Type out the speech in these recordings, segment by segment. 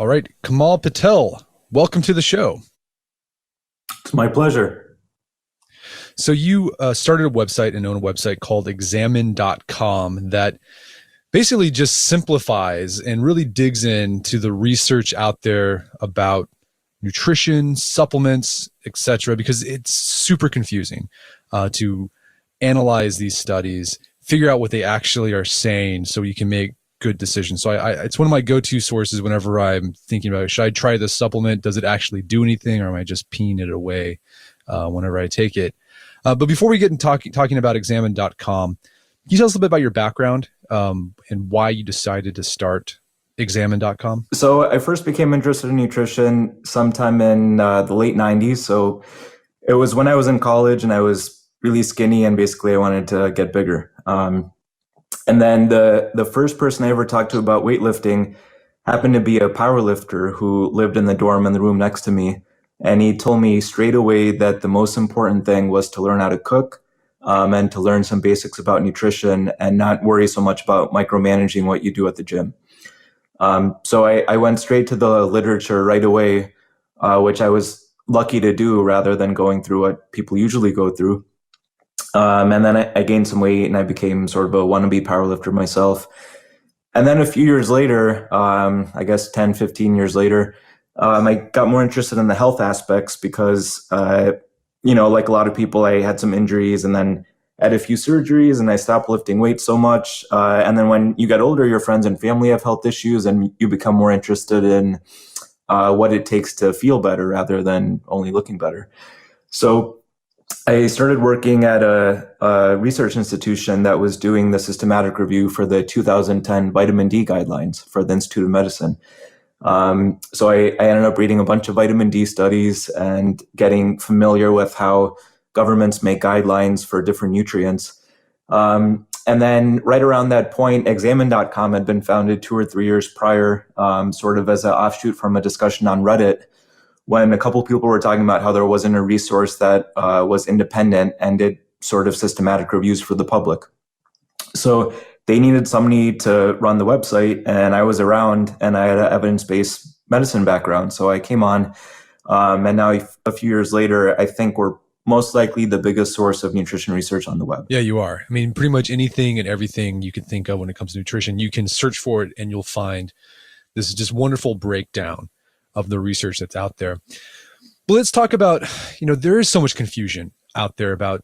All right, Kamal Patel, welcome to the show. It's my pleasure. So you started a website and own a website called examine.com that basically just simplifies and really digs into the research out there about nutrition, supplements, etc., because it's super confusing to analyze these studies, figure out what they actually are saying so you can make good decisions. So it's one of my go-to sources whenever I'm thinking about, should I try this supplement? Does it actually do anything, or am I just peeing it away whenever I take it? But before we get into talking about examine.com, can you tell us a little bit about your background and why you decided to start examine.com? So I first became interested in nutrition sometime in the late 90s. So it was when I was in college and I was really skinny and basically I wanted to get bigger. And then the first person I ever talked to about weightlifting happened to be a power lifter who lived in the dorm in the room next to me. And he told me straight away that the most important thing was to learn how to cook and to learn some basics about nutrition and not worry so much about micromanaging what you do at the gym. So I went straight to the literature right away, which I was lucky to do rather than going through what people usually go through. And then I gained some weight and I became sort of a wannabe powerlifter myself. And then a few years later, I guess 10, 15 years later, I got more interested in the health aspects because, like a lot of people, I had some injuries and then had a few surgeries and I stopped lifting weights so much. And then when you get older, your friends and family have health issues and you become more interested in what it takes to feel better rather than only looking better. So I started working at a research institution that was doing the systematic review for the 2010 vitamin D guidelines for the Institute of Medicine. So I ended up reading a bunch of vitamin D studies and getting familiar with how governments make guidelines for different nutrients. And then right around that point, examine.com had been founded 2 or 3 years prior, sort of as an offshoot from a discussion on Reddit, when a couple people were talking about how there wasn't a resource that was independent and did sort of systematic reviews for the public. So they needed somebody to run the website, and I was around, and I had an evidence-based medicine background. So I came on, and now a few years later, I think we're most likely the biggest source of nutrition research on the web. Yeah, you are. I mean, pretty much anything and everything you can think of when it comes to nutrition, you can search for it and you'll find this is just wonderful breakdown of the research that's out there. But let's talk about, there is so much confusion out there about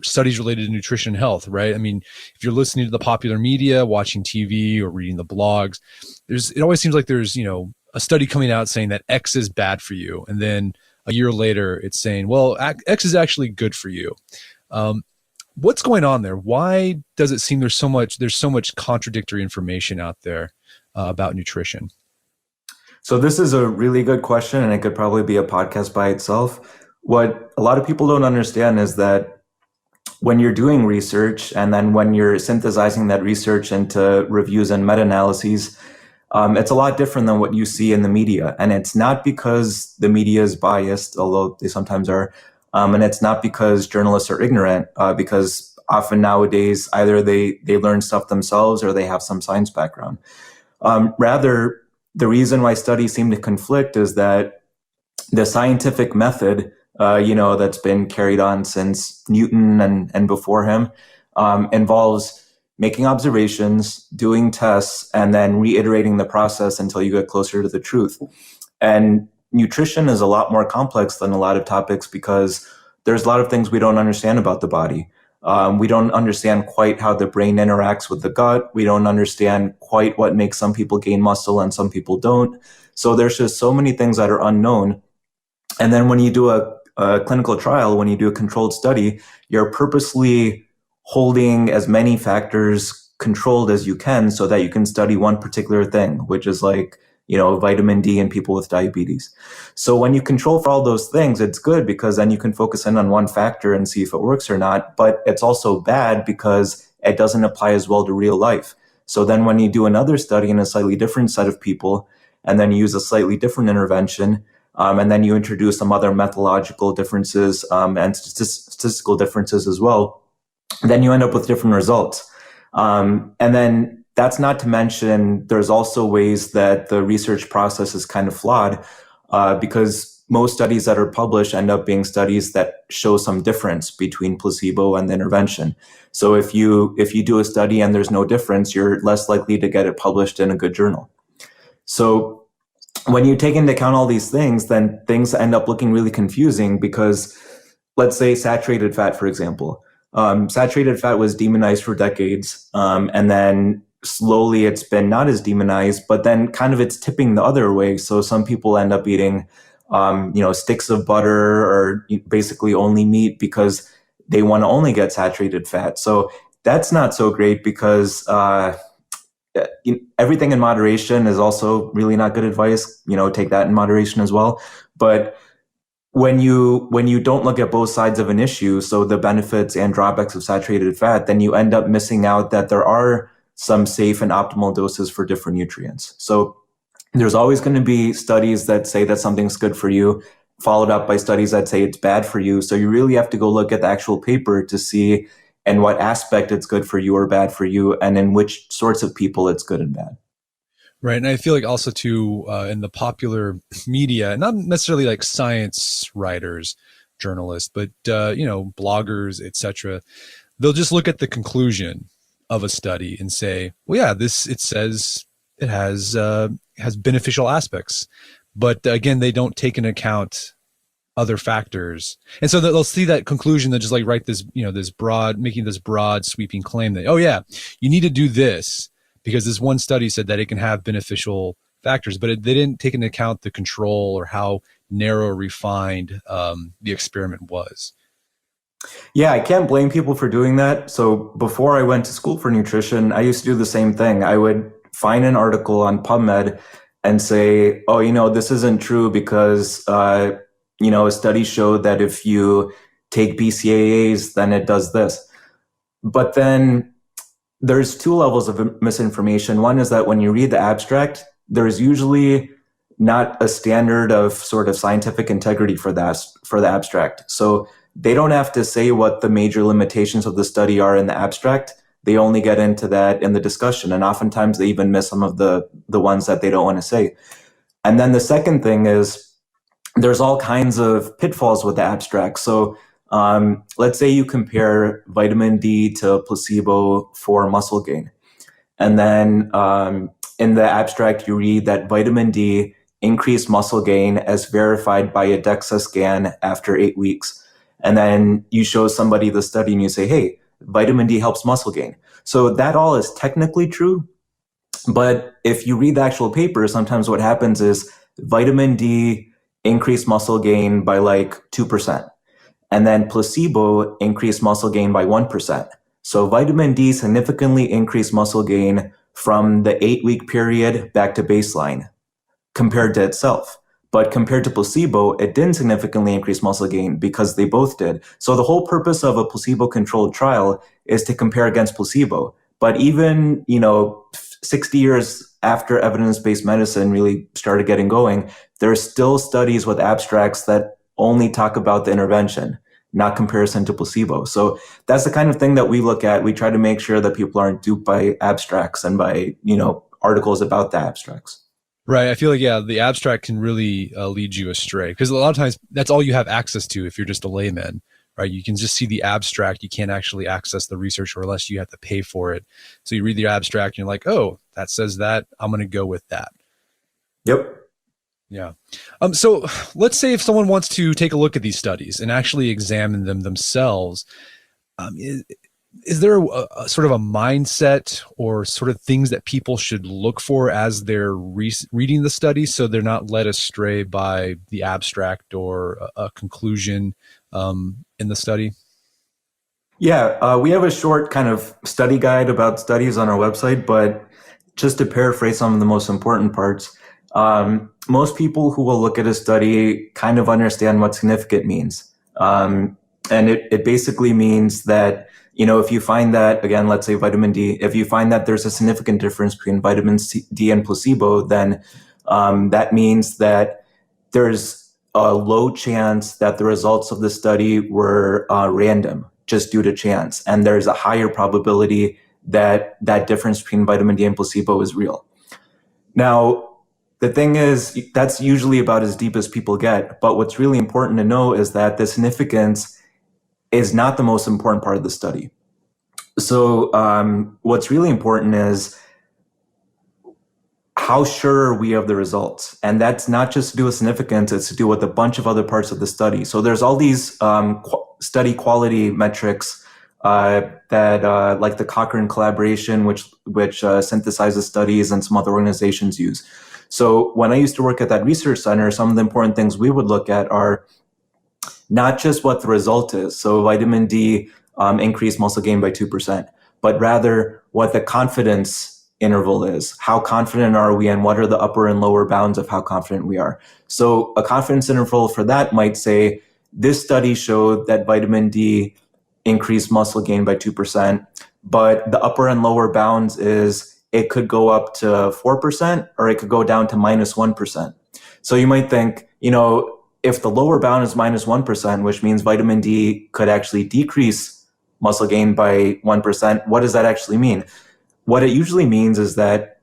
studies related to nutrition and health, right? I mean, if you're listening to the popular media, watching TV or reading the blogs, it always seems like there's, a study coming out saying that X is bad for you. And then a year later it's saying, well, X is actually good for you. What's going on there? Why does it seem there's so much contradictory information out there about nutrition? So this is a really good question, and it could probably be a podcast by itself. What a lot of people don't understand is that when you're doing research and then when you're synthesizing that research into reviews and meta-analyses, it's a lot different than what you see in the media. And it's not because the media is biased, although they sometimes are. And it's not because journalists are ignorant, because often nowadays either they learn stuff themselves or they have some science background. Rather, the reason why studies seem to conflict is that the scientific method, that's been carried on since Newton and before him, involves making observations, doing tests, and then reiterating the process until you get closer to the truth. And nutrition is a lot more complex than a lot of topics because there's a lot of things we don't understand about the body. We don't understand quite how the brain interacts with the gut. We don't understand quite what makes some people gain muscle and some people don't. So there's just so many things that are unknown. And then when you do a clinical trial, when you do a controlled study, you're purposely holding as many factors controlled as you can so that you can study one particular thing, which is like, vitamin D in people with diabetes. So when you control for all those things, it's good because then you can focus in on one factor and see if it works or not. But it's also bad because it doesn't apply as well to real life. So then when you do another study in a slightly different set of people, and then you use a slightly different intervention, and then you introduce some other methodological differences and statistical differences as well, then you end up with different results. And then that's not to mention there's also ways that the research process is kind of flawed, because most studies that are published end up being studies that show some difference between placebo and the intervention. So if you do a study and there's no difference, you're less likely to get it published in a good journal. So when you take into account all these things, then things end up looking really confusing, because let's say saturated fat, for example. Saturated fat was demonized for decades, and then slowly it's been not as demonized, but then kind of it's tipping the other way. So some people end up eating sticks of butter or basically only meat because they want to only get saturated fat. So that's not so great, because everything in moderation is also really not good advice. Take that in moderation as well. But when you don't look at both sides of an issue, so the benefits and drawbacks of saturated fat, then you end up missing out that there are some safe and optimal doses for different nutrients. So there's always going to be studies that say that something's good for you, followed up by studies that say it's bad for you. So you really have to go look at the actual paper to see in what aspect it's good for you or bad for you, and in which sorts of people it's good and bad. Right. And I feel like also too, in the popular media, not necessarily like science writers, journalists, but, bloggers, etc., they'll just look at the conclusion of a study and say, well, yeah, it says it has beneficial aspects. But again, they don't take into account other factors. And so they'll see that conclusion, they'll just like write this, making this broad sweeping claim that, oh yeah, you need to do this because this one study said that it can have beneficial factors, but they didn't take into account the control or how narrow or refined the experiment was. Yeah, I can't blame people for doing that. So before I went to school for nutrition, I used to do the same thing. I would find an article on PubMed and say, oh, this isn't true because, a study showed that if you take BCAAs, then it does this. But then there's two levels of misinformation. One is that when you read the abstract, there's usually not a standard of sort of scientific integrity for the abstract. So they don't have to say what the major limitations of the study are in the abstract. They only get into that in the discussion. And oftentimes they even miss some of the ones that they don't want to say. And then the second thing is there's all kinds of pitfalls with the abstract. So let's say you compare vitamin D to placebo for muscle gain. And then in the abstract, you read that vitamin D increased muscle gain as verified by a DEXA scan after 8 weeks. And then you show somebody the study and you say, hey, vitamin D helps muscle gain. So that all is technically true. But if you read the actual paper, sometimes what happens is vitamin D increased muscle gain by like 2%. And then placebo increased muscle gain by 1%. So vitamin D significantly increased muscle gain from the 8-week period back to baseline compared to itself. But compared to placebo, it didn't significantly increase muscle gain because they both did. So the whole purpose of a placebo-controlled trial is to compare against placebo. But even, 60 years after evidence-based medicine really started getting going, there are still studies with abstracts that only talk about the intervention, not comparison to placebo. So that's the kind of thing that we look at. We try to make sure that people aren't duped by abstracts and by, articles about the abstracts. Right. I feel like, yeah, the abstract can really lead you astray because a lot of times that's all you have access to if you're just a layman, right? You can just see the abstract. You can't actually access the research or unless you have to pay for it. So you read the abstract and you're like, oh, that says that. I'm going to go with that. Yep. Yeah. So let's say if someone wants to take a look at these studies and actually examine them themselves, is there a sort of a mindset or sort of things that people should look for as they're reading the study so they're not led astray by the abstract or a conclusion in the study? Yeah, we have a short kind of study guide about studies on our website, but just to paraphrase some of the most important parts, most people who will look at a study kind of understand what significant means. And it basically means that, if you find that, again, let's say vitamin D, if you find that there's a significant difference between vitamin D and placebo, then that means that there's a low chance that the results of the study were random, just due to chance. And there's a higher probability that that difference between vitamin D and placebo is real. Now, the thing is, that's usually about as deep as people get. But what's really important to know is that the significance is not the most important part of the study. So what's really important is how sure are we of the results? And that's not just to do with significance, it's to do with a bunch of other parts of the study. So there's all these study quality metrics that like the Cochrane collaboration, which synthesizes studies, and some other organizations use. So when I used to work at that research center, some of the important things we would look at are not just what the result is. So vitamin D increased muscle gain by 2%, but rather what the confidence interval is. How confident are we, and what are the upper and lower bounds of how confident we are? So a confidence interval for that might say, this study showed that vitamin D increased muscle gain by 2%, but the upper and lower bounds is it could go up to 4% or it could go down to -1%. So you might think, if the lower bound is -1%, which means vitamin D could actually decrease muscle gain by 1%, what does that actually mean? What it usually means is that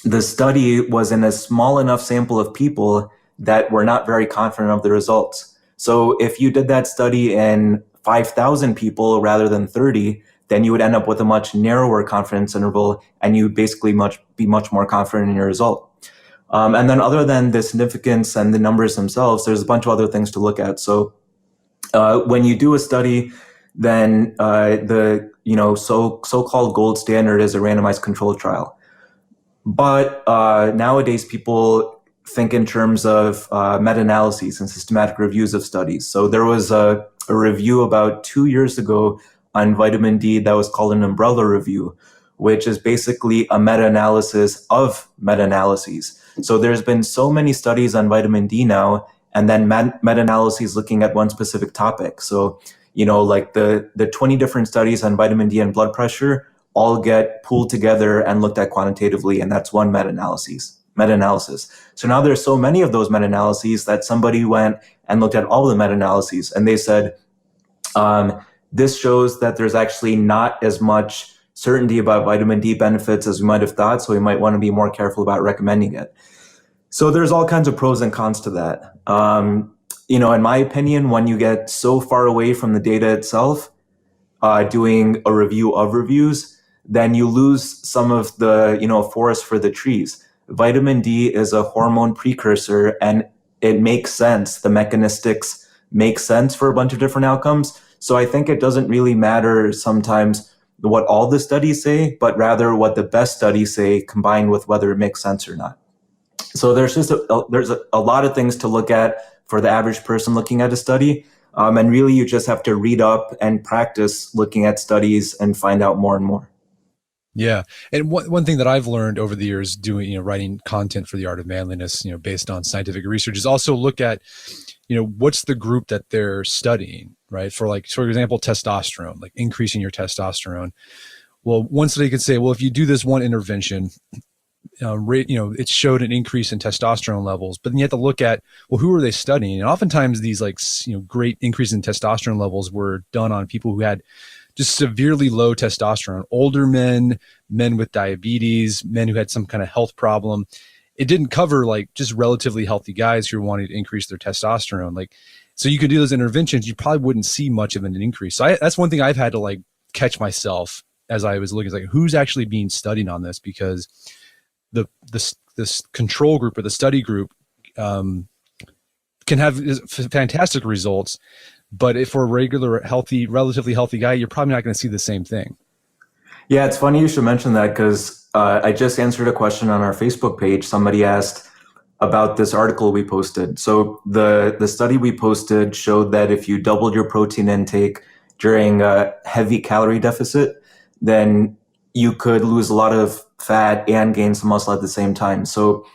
the study was in a small enough sample of people that were not very confident of the results. So if you did that study in 5,000 people rather than 30, then you would end up with a much narrower confidence interval, and you basically be much more confident in your result. And then other than the significance and the numbers themselves, there's a bunch of other things to look at. So when you do a study, then the so-called gold standard is a randomized controlled trial. But nowadays, people think in terms of meta-analyses and systematic reviews of studies. So there was a review about 2 years ago on vitamin D that was called an umbrella review, which is basically a meta-analysis of meta-analyses. So there's been so many studies on vitamin D now, and then meta-analyses looking at one specific topic. So, like the 20 different studies on vitamin D and blood pressure all get pooled together and looked at quantitatively, and that's one meta-analysis. So now there's so many of those meta-analyses that somebody went and looked at all the meta-analyses, and they said, this shows that there's actually not as much certainty about vitamin D benefits as we might have thought, so we might want to be more careful about recommending it. So there's all kinds of pros and cons to that. In my opinion, when you get so far away from the data itself, doing a review of reviews, then you lose some of the, forest for the trees. Vitamin D is a hormone precursor, and it makes sense. The mechanistics make sense for a bunch of different outcomes. So I think it doesn't really matter sometimes what all the studies say, but rather what the best studies say combined with whether it makes sense or not. So there's just a lot of things to look at for the average person looking at a study. And really you just have to read up and practice looking at studies and find out more and more. Yeah. And one thing that I've learned over the years doing, writing content for the Art of Manliness, based on scientific research, is also look at, what's the group that they're studying, right? For example, testosterone, like increasing your testosterone. Well, one study could say, well, if you do this one intervention, it showed an increase in testosterone levels, but then you have to look at, well, who are they studying? And oftentimes these great increase in testosterone levels were done on people who had just severely low testosterone, older men with diabetes, men who had some kind of health problem. It didn't cover just relatively healthy guys who were wanting to increase their testosterone. So you could do those interventions, you probably wouldn't see much of an increase. So that's one thing I've had to catch myself as I was looking, who's actually being studied on this, because this control group or the study group can have fantastic results, but if for a regular relatively healthy guy, you're probably not going to see the same thing. Yeah, it's funny you should mention that, because I just answered a question on our Facebook page. Somebody asked about this article we posted. So the study we posted showed that if you doubled your protein intake during a heavy calorie deficit, then you could lose a lot of fat and gain some muscle at the same time. So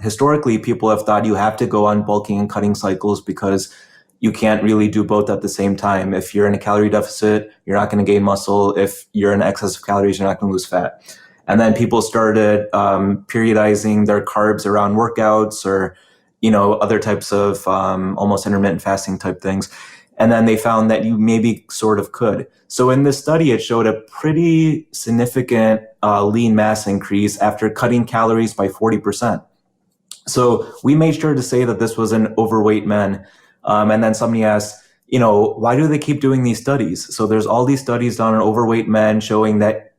historically, people have thought you have to go on bulking and cutting cycles because you can't really do both at the same time. If you're in a calorie deficit, you're not going to gain muscle. If you're in excess of calories, you're not going to lose fat. And then people started periodizing their carbs around workouts or, other types of almost intermittent fasting type things. And then they found that you maybe sort of could. So in this study, it showed a pretty significant lean mass increase after cutting calories by 40%. So we made sure to say that this was an overweight men. And then somebody asked, why do they keep doing these studies? So there's all these studies done on overweight men showing that,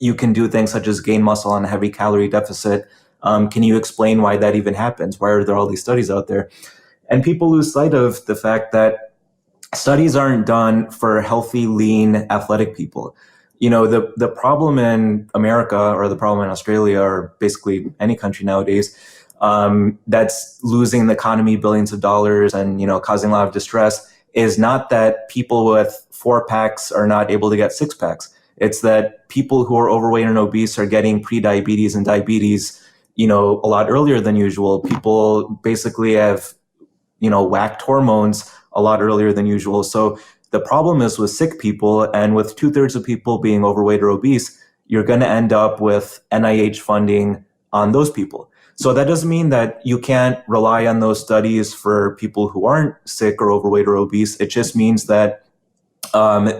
you can do things such as gain muscle on a heavy calorie deficit. Can you explain why that even happens? Why are there all these studies out there? And people lose sight of the fact that studies aren't done for healthy, lean, athletic people. The problem in America, or the problem in Australia, or basically any country nowadays, that's losing the economy billions of dollars and, causing a lot of distress, is not that people with 4-packs are not able to get 6-packs. It's that people who are overweight and obese are getting pre-diabetes and diabetes, a lot earlier than usual. People basically have, whacked hormones a lot earlier than usual. So the problem is with sick people, and with 2/3 of people being overweight or obese, you're going to end up with NIH funding on those people. So that doesn't mean that you can't rely on those studies for people who aren't sick or overweight or obese. It just means that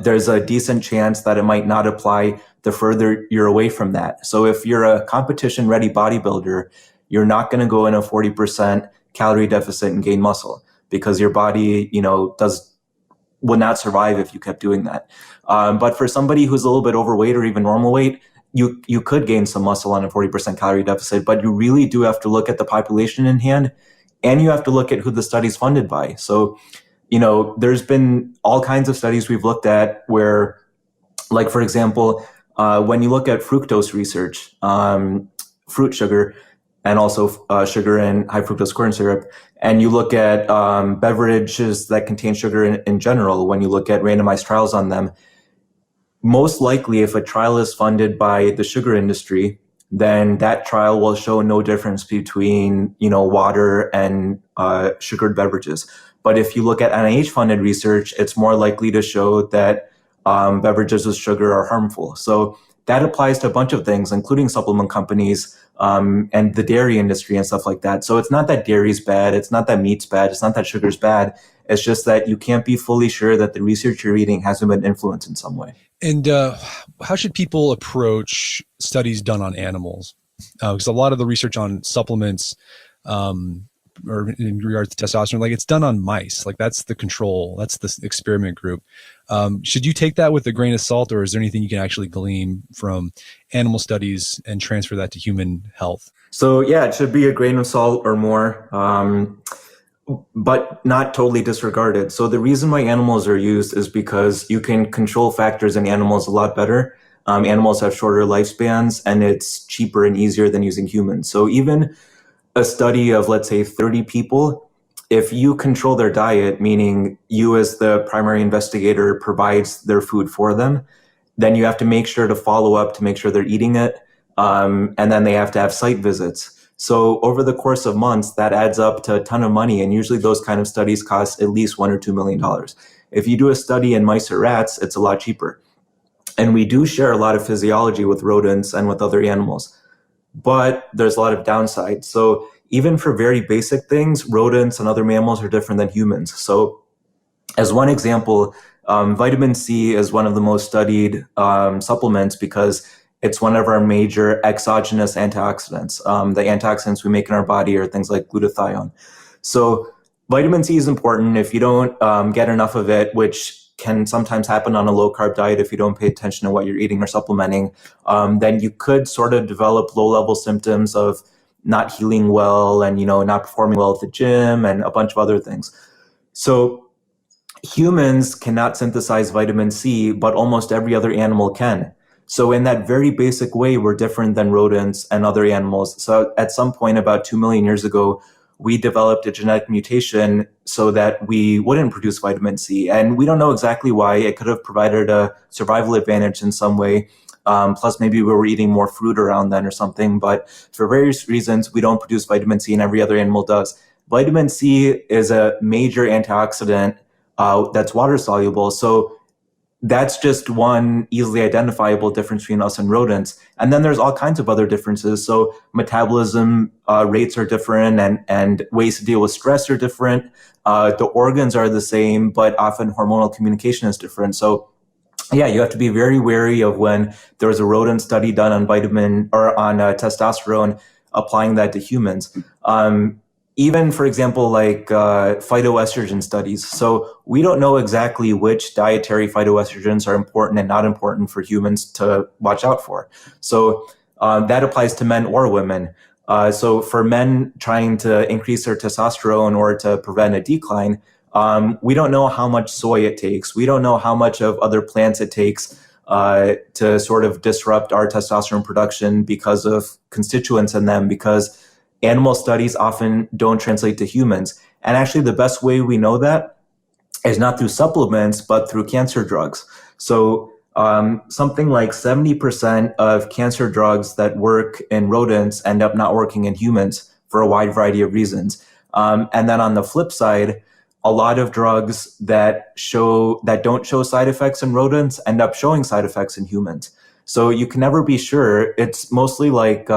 there's a decent chance that it might not apply the further you're away from that. So if you're a competition-ready bodybuilder, you're not going to go in a 40% calorie deficit and gain muscle, because your body, would not survive if you kept doing that. But for somebody who's a little bit overweight or even normal weight, you could gain some muscle on a 40% calorie deficit, but you really do have to look at the population in hand, and you have to look at who the study's funded by. So, there's been all kinds of studies we've looked at where, like, for example, when you look at fructose research, fruit sugar, and also sugar and high fructose corn syrup, and you look at beverages that contain sugar in general, when you look at randomized trials on them, most likely if a trial is funded by the sugar industry, then that trial will show no difference between, water and sugared beverages. But if you look at NIH-funded research, it's more likely to show that beverages with sugar are harmful. So that applies to a bunch of things, including supplement companies and the dairy industry and stuff like that. So it's not that dairy's bad. It's not that meat's bad. It's not that sugar's bad. It's just that you can't be fully sure that the research you're reading hasn't been influenced in some way. And how should people approach studies done on animals? Because a lot of the research on supplements, or in regards to testosterone, like, it's done on mice. Like, that's the control. That's the experiment group. Should you take that with a grain of salt, or is there anything you can actually glean from animal studies and transfer that to human health? So yeah, it should be a grain of salt or more, but not totally disregarded. So the reason why animals are used is because you can control factors in animals a lot better. Animals have shorter lifespans, and it's cheaper and easier than using humans. So even a study of, let's say, 30 people, if you control their diet, meaning you as the primary investigator provides their food for them, then you have to make sure to follow up to make sure they're eating it. And then they have to have site visits. So over the course of months, that adds up to a ton of money. And usually those kind of studies cost at least $1 or $2 million. If you do a study in mice or rats, it's a lot cheaper. And we do share a lot of physiology with rodents and with other animals, but there's a lot of downsides. So even for very basic things, rodents and other mammals are different than humans. So as one example, vitamin C is one of the most studied supplements because it's one of our major exogenous antioxidants. The antioxidants we make in our body are things like glutathione. So vitamin C is important. If you don't get enough of it, which can sometimes happen on a low-carb diet if you don't pay attention to what you're eating or supplementing, then you could sort of develop low-level symptoms of not healing well and, not performing well at the gym and a bunch of other things. So humans cannot synthesize vitamin C, but almost every other animal can. So in that very basic way, we're different than rodents and other animals. So at some point about 2 million years ago, we developed a genetic mutation so that we wouldn't produce vitamin C. And we don't know exactly why. It could have provided a survival advantage in some way. Plus maybe we were eating more fruit around then or something. But for various reasons, we don't produce vitamin C and every other animal does. Vitamin C is a major antioxidant that's water soluble. So that's just one easily identifiable difference between us and rodents. And then there's all kinds of other differences. So metabolism rates are different, and ways to deal with stress are different. The organs are the same, but often hormonal communication is different. So yeah, you have to be very wary of when there's a rodent study done on vitamin or on testosterone, applying that to humans. Even, for example, like phytoestrogen studies. So we don't know exactly which dietary phytoestrogens are important and not important for humans to watch out for. So that applies to men or women. So for men trying to increase their testosterone or to prevent a decline, we don't know how much soy it takes. We don't know how much of other plants it takes to sort of disrupt our testosterone production because of constituents in them, because animal studies often don't translate to humans. And actually, the best way we know that is not through supplements, but through cancer drugs. So something like 70% of cancer drugs that work in rodents end up not working in humans for a wide variety of reasons. And then on the flip side, a lot of drugs that don't show side effects in rodents end up showing side effects in humans. So you can never be sure. It's mostly like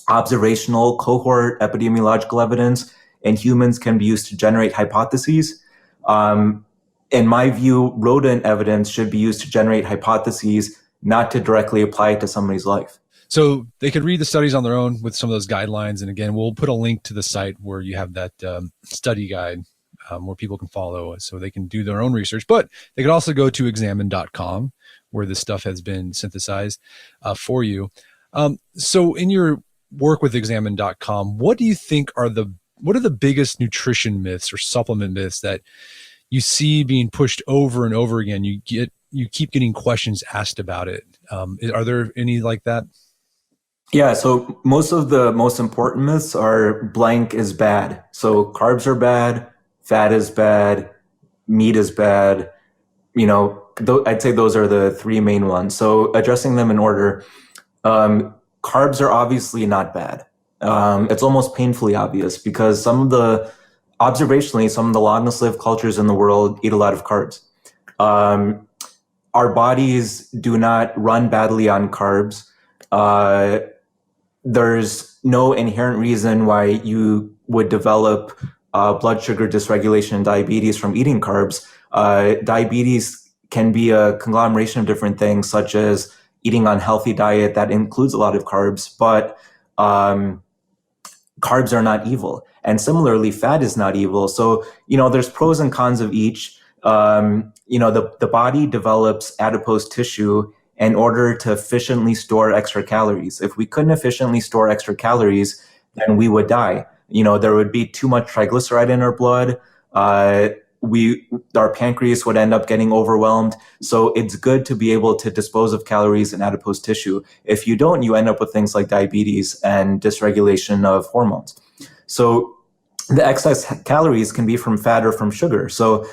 observational cohort epidemiological evidence in humans can be used to generate hypotheses. In my view, rodent evidence should be used to generate hypotheses, not to directly apply it to somebody's life. So they could read the studies on their own with some of those guidelines. And again, we'll put a link to the site where you have that study guide where people can follow so they can do their own research. But they could also go to examine.com where this stuff has been synthesized for you. So in your work with examine.com, what do you think what are the biggest nutrition myths or supplement myths that you see being pushed over and over again? You keep getting questions asked about it. Are there any like that? Yeah, so most of the most important myths are blank is bad. So carbs are bad, fat is bad, meat is bad. I'd say those are the three main ones. So addressing them in order, carbs are obviously not bad. It's almost painfully obvious because observationally, some of the longest lived cultures in the world eat a lot of carbs. Our bodies do not run badly on carbs. There's no inherent reason why you would develop blood sugar dysregulation and diabetes from eating carbs. Diabetes can be a conglomeration of different things, such as eating an unhealthy diet that includes a lot of carbs, but carbs are not evil. And similarly, fat is not evil. So, there's pros and cons of each. The body develops adipose tissue in order to efficiently store extra calories. If we couldn't efficiently store extra calories, then we would die. There would be too much triglyceride in our blood. Our pancreas would end up getting overwhelmed. So it's good to be able to dispose of calories in adipose tissue. If you don't, you end up with things like diabetes and dysregulation of hormones. So the excess calories can be from fat or from sugar. So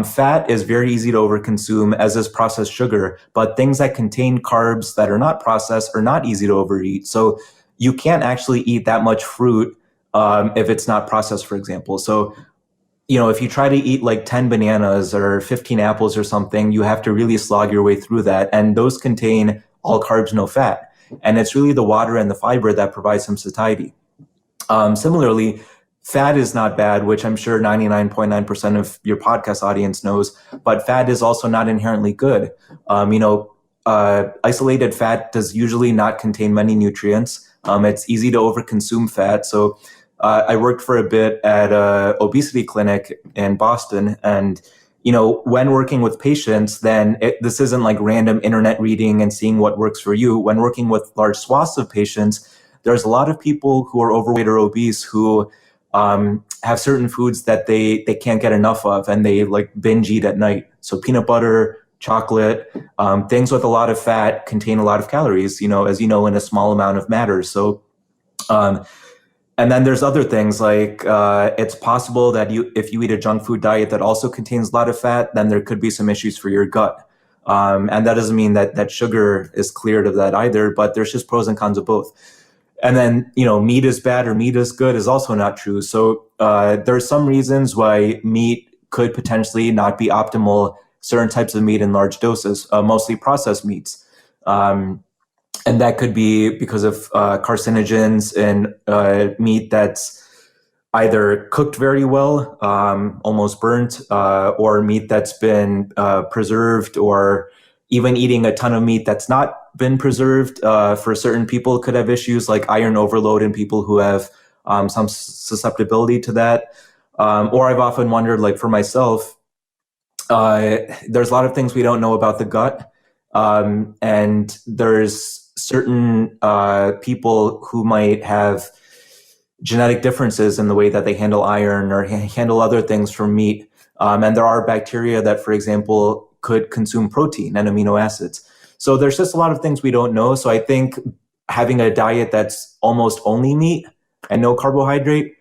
fat is very easy to overconsume, as is processed sugar, but things that contain carbs that are not processed are not easy to overeat. So you can't actually eat that much fruit if it's not processed, for example. So if you try to eat like 10 bananas or 15 apples or something, you have to really slog your way through that. And those contain all carbs, no fat. And it's really the water and the fiber that provide some satiety. Similarly, fat is not bad, which I'm sure 99.9% of your podcast audience knows, but fat is also not inherently good. Isolated fat does usually not contain many nutrients. It's easy to overconsume fat. So I worked for a bit at an obesity clinic in Boston. And, when working with patients, then this isn't like random internet reading and seeing what works for you. When working with large swaths of patients, there's a lot of people who are overweight or obese who have certain foods that they can't get enough of, and they like binge eat at night. So peanut butter, chocolate, things with a lot of fat contain a lot of calories, as in a small amount of matter. So, and then there's other things like it's possible that if you eat a junk food diet that also contains a lot of fat, then there could be some issues for your gut. And that doesn't mean that sugar is cleared of that either, but there's just pros and cons of both. And then, meat is bad or meat is good is also not true. So there's some reasons why meat could potentially not be optimal certain types of meat in large doses, mostly processed meats. And that could be because of carcinogens in meat that's either cooked very well, almost burnt, or meat that's been preserved, or even eating a ton of meat that's not been preserved. For certain people could have issues like iron overload in people who have some susceptibility to that. Or I've often wondered, like for myself, there's a lot of things we don't know about the gut. And there's certain people who might have genetic differences in the way that they handle iron or handle other things from meat. And there are bacteria that, for example, could consume protein and amino acids. So there's just a lot of things we don't know. So I think having a diet that's almost only meat and no carbohydrate,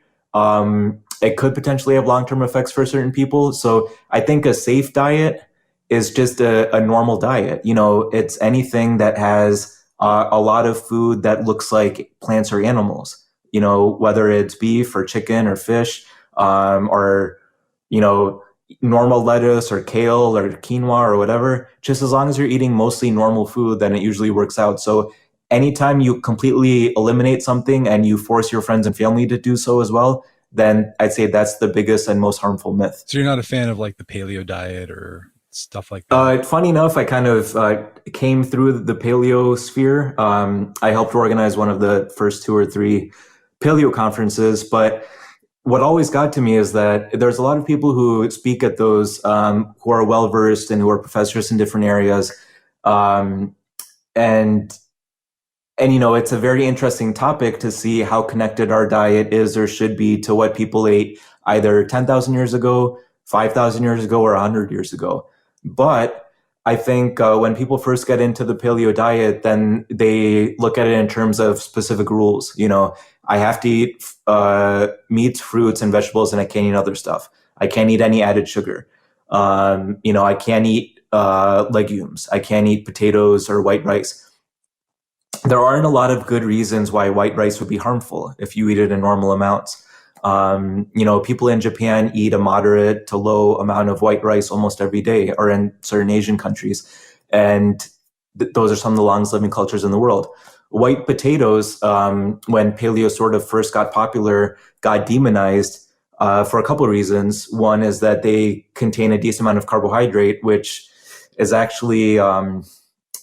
it could potentially have long-term effects for certain people. So I think a safe diet is just a normal diet. It's anything that has a lot of food that looks like plants or animals. Whether it's beef or chicken or fish, or, normal lettuce or kale or quinoa or whatever, just as long as you're eating mostly normal food, then it usually works out. So anytime you completely eliminate something and you force your friends and family to do so as well, then I'd say that's the biggest and most harmful myth. So you're not a fan of like the paleo diet or stuff like that? Funny enough, I kind of came through the paleo sphere. I helped organize one of the first 2 or 3 paleo conferences, but what always got to me is that there's a lot of people who speak at those who are well versed and who are professors in different areas, and it's a very interesting topic to see how connected our diet is or should be to what people ate either 10,000 years ago, 5,000 years ago, or 100 years ago. But I think when people first get into the paleo diet, then they look at it in terms of specific rules. I have to eat meats, fruits, and vegetables, and I can't eat other stuff. I can't eat any added sugar. I can't eat legumes. I can't eat potatoes or white rice. There aren't a lot of good reasons why white rice would be harmful if you eat it in normal amounts. People in Japan eat a moderate to low amount of white rice almost every day, or in certain Asian countries. And those are some of the longest living cultures in the world. White potatoes, when paleo sort of first got popular, got demonized for a couple of reasons. One is that they contain a decent amount of carbohydrate, which is actually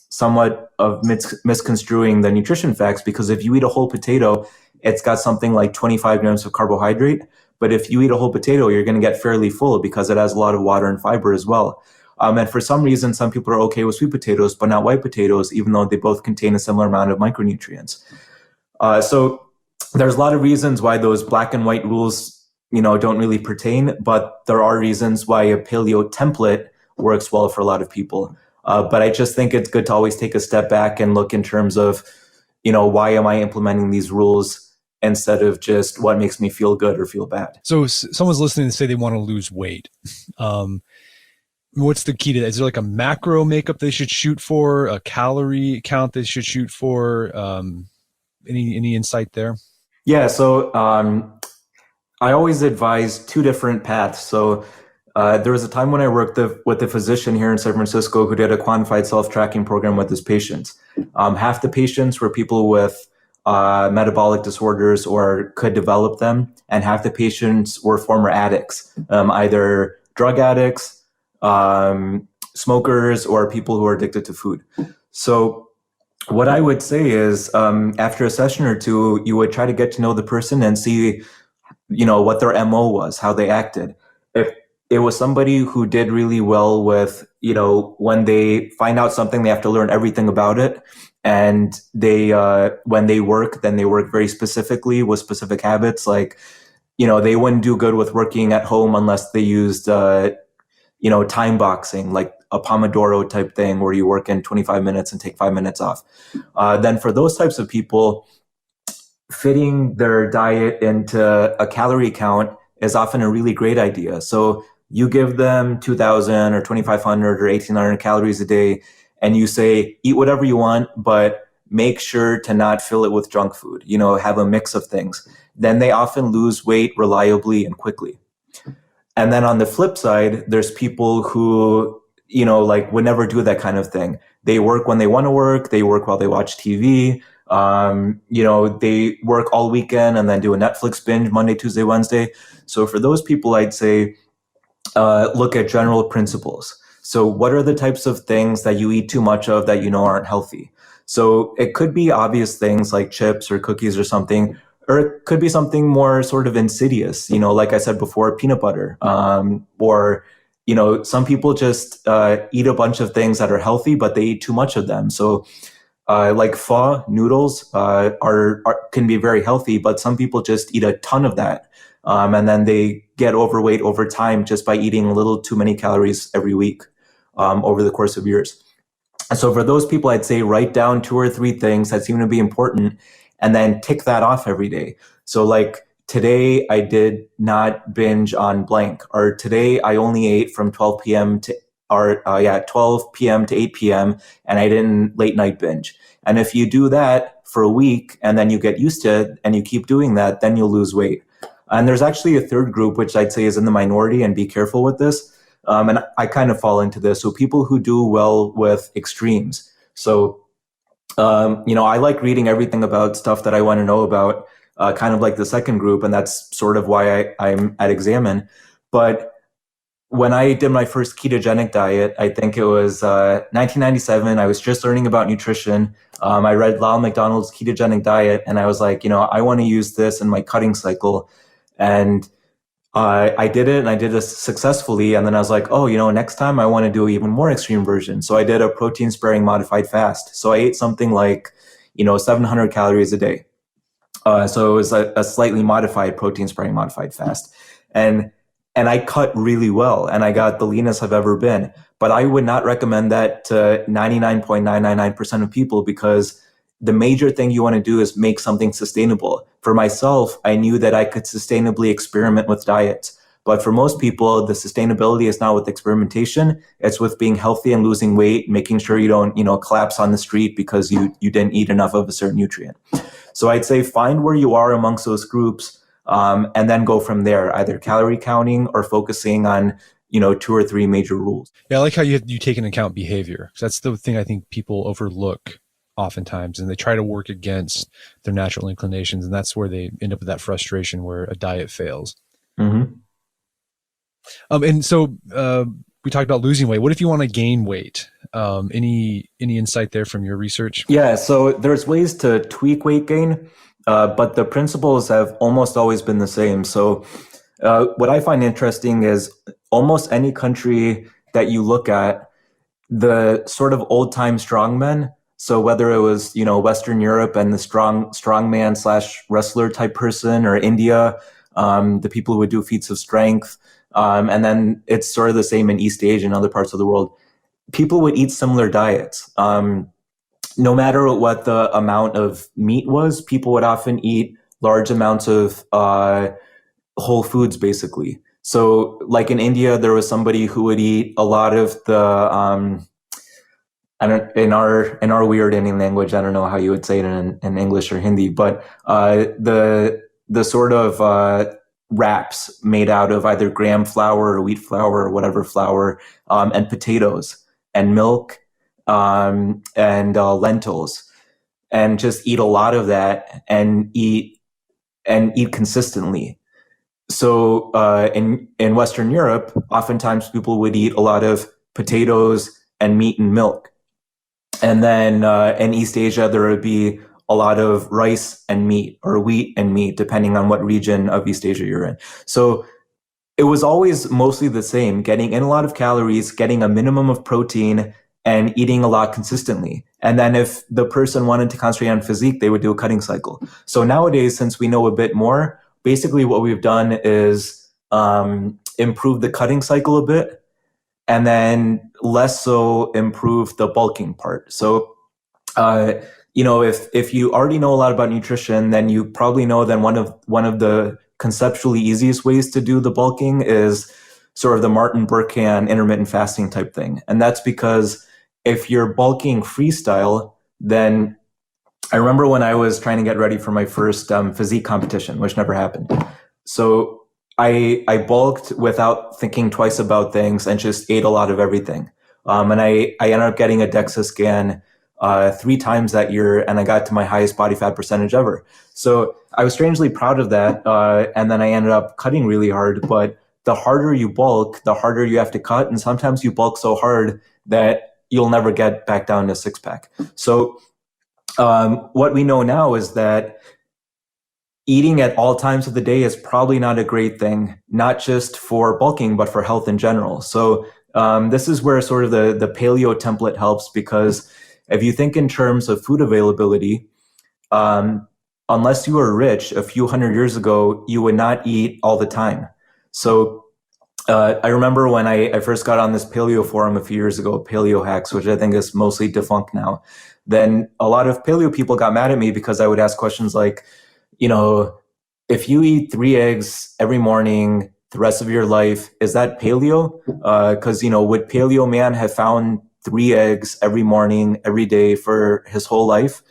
somewhat of misconstruing the nutrition facts, because if you eat a whole potato, it's got something like 25 grams of carbohydrate. But if you eat a whole potato, you're going to get fairly full because it has a lot of water and fiber as well. And for some reason, some people are okay with sweet potatoes, but not white potatoes, even though they both contain a similar amount of micronutrients. So there's a lot of reasons why those black and white rules, don't really pertain, but there are reasons why a paleo template works well for a lot of people. But I just think it's good to always take a step back and look in terms of, why am I implementing these rules instead of just what makes me feel good or feel bad. So someone's listening and say they want to lose weight. What's the key to that? Is there like a macro makeup they should shoot for, a calorie count they should shoot for? Any insight there? Yeah. So I always advise 2 different paths. So there was a time when I worked with a physician here in San Francisco who did a quantified self-tracking program with his patients. Half the patients were people with metabolic disorders or could develop them, and half the patients were former addicts, either drug addicts, smokers, or people who are addicted to food. So what I would say is after a session or 2, you would try to get to know the person and see, what their MO was, how they acted. If it was somebody who did really well with, when they find out something, they have to learn everything about it. And they, when they work, then they work very specifically with specific habits. Like, they wouldn't do good with working at home unless they used, time boxing, like a Pomodoro type thing where you work in 25 minutes and take 5 minutes off. Then for those types of people, fitting their diet into a calorie count is often a really great idea. So you give them 2,000 or 2,500 or 1,800 calories a day, and you say, eat whatever you want, but make sure to not fill it with junk food, have a mix of things. Then they often lose weight reliably and quickly. And then on the flip side, there's people who like would never do that kind of thing. They work when they want to work. They work while they watch TV. They work all weekend and then do a Netflix binge Monday, Tuesday, Wednesday. So for those people, I'd say look at general principles. So what are the types of things that you eat too much of that you know aren't healthy? So it could be obvious things like chips or cookies or something, or it could be something more sort of insidious, like I said before, peanut butter, or some people just eat a bunch of things that are healthy, but they eat too much of them. So like pho noodles can be very healthy, but some people just eat a ton of that. And then they get overweight over time just by eating a little too many calories every week over the course of years. So for those people, I'd say write down 2 or 3 things that seem to be important and then tick that off every day. So like today I did not binge on blank, or today I only ate from 12 p.m. to 12 p.m. to 8 p.m. and I didn't late night binge. And if you do that for a week and then you get used to it and you keep doing that, then you'll lose weight. And there's actually a third group, which I'd say is in the minority, and be careful with this. And I kind of fall into this. So people who do well with extremes. So, I like reading everything about stuff that I want to know about, kind of like the second group. And that's sort of why I'm at Examine. But when I did my first ketogenic diet, I think it was 1997, I was just learning about nutrition. I read Lyle McDonald's ketogenic diet, and I was like, I want to use this in my cutting cycle. And I did it, and I did it successfully. And then I was like, next time I want to do an even more extreme version. So I did a protein sparing modified fast. So I ate something like, 700 calories a day. So it was a slightly modified protein sparing modified fast. And I cut really well, and I got the leanest I've ever been. But I would not recommend that to 99.999% of people, because the major thing you want to do is make something sustainable. For myself, I knew that I could sustainably experiment with diets. But for most people, the sustainability is not with experimentation. It's with being healthy and losing weight, making sure you don't, collapse on the street because you didn't eat enough of a certain nutrient. So I'd say find where you are amongst those groups, and then go from there, either calorie counting or focusing on, 2 or 3 major rules. Yeah, I like how you take into account behavior. That's the thing I think people overlook oftentimes, and they try to work against their natural inclinations, and that's where they end up with that frustration where a diet fails. Mm-hmm. And so we talked about losing weight. What if you want to gain weight? Any insight there from your research? Yeah, so there's ways to tweak weight gain, but the principles have almost always been the same. So what I find interesting is almost any country that you look at, the sort of old time strongmen. So whether it was, Western Europe and the strongman / wrestler type person, or India, the people who would do feats of strength, and then it's sort of the same in East Asia and other parts of the world. People would eat similar diets. No matter what the amount of meat was, people would often eat large amounts of whole foods, basically. So like in India, there was somebody who would eat a lot of the in our weird Indian language, I don't know how you would say it in English or Hindi, but the sort of wraps made out of either gram flour or wheat flour or whatever flour, and potatoes and milk, and lentils, and just eat a lot of that and eat consistently. So in Western Europe, oftentimes people would eat a lot of potatoes and meat and milk. And then in East Asia, there would be a lot of rice and meat, or wheat and meat, depending on what region of East Asia you're in. So it was always mostly the same, getting in a lot of calories, getting a minimum of protein, and eating a lot consistently. And then if the person wanted to concentrate on physique, they would do a cutting cycle. So nowadays, since we know a bit more, basically what we've done is improve the cutting cycle a bit, and then less so improve the bulking part. So, if you already know a lot about nutrition, then you probably know that one of the conceptually easiest ways to do the bulking is sort of the Martin Burkhan intermittent fasting type thing. And that's because if you're bulking freestyle, then I remember when I was trying to get ready for my first physique competition, which never happened. So I bulked without thinking twice about things and just ate a lot of everything. And I ended up getting a DEXA scan 3 times that year, and I got to my highest body fat percentage ever. So I was strangely proud of that. And then I ended up cutting really hard. But the harder you bulk, the harder you have to cut. And sometimes you bulk so hard that you'll never get back down to six pack. So what we know now is that eating at all times of the day is probably not a great thing, not just for bulking, but for health in general. So this is where sort of the paleo template helps, because if you think in terms of food availability, unless you were rich a few hundred years ago, you would not eat all the time. So I remember when I first got on this paleo forum a few years ago, Paleo Hacks, which I think is mostly defunct now, then a lot of paleo people got mad at me because I would ask questions like, if you eat 3 eggs every morning the rest of your life, is that paleo? Because, would paleo man have found 3 eggs every morning, every day for his whole life?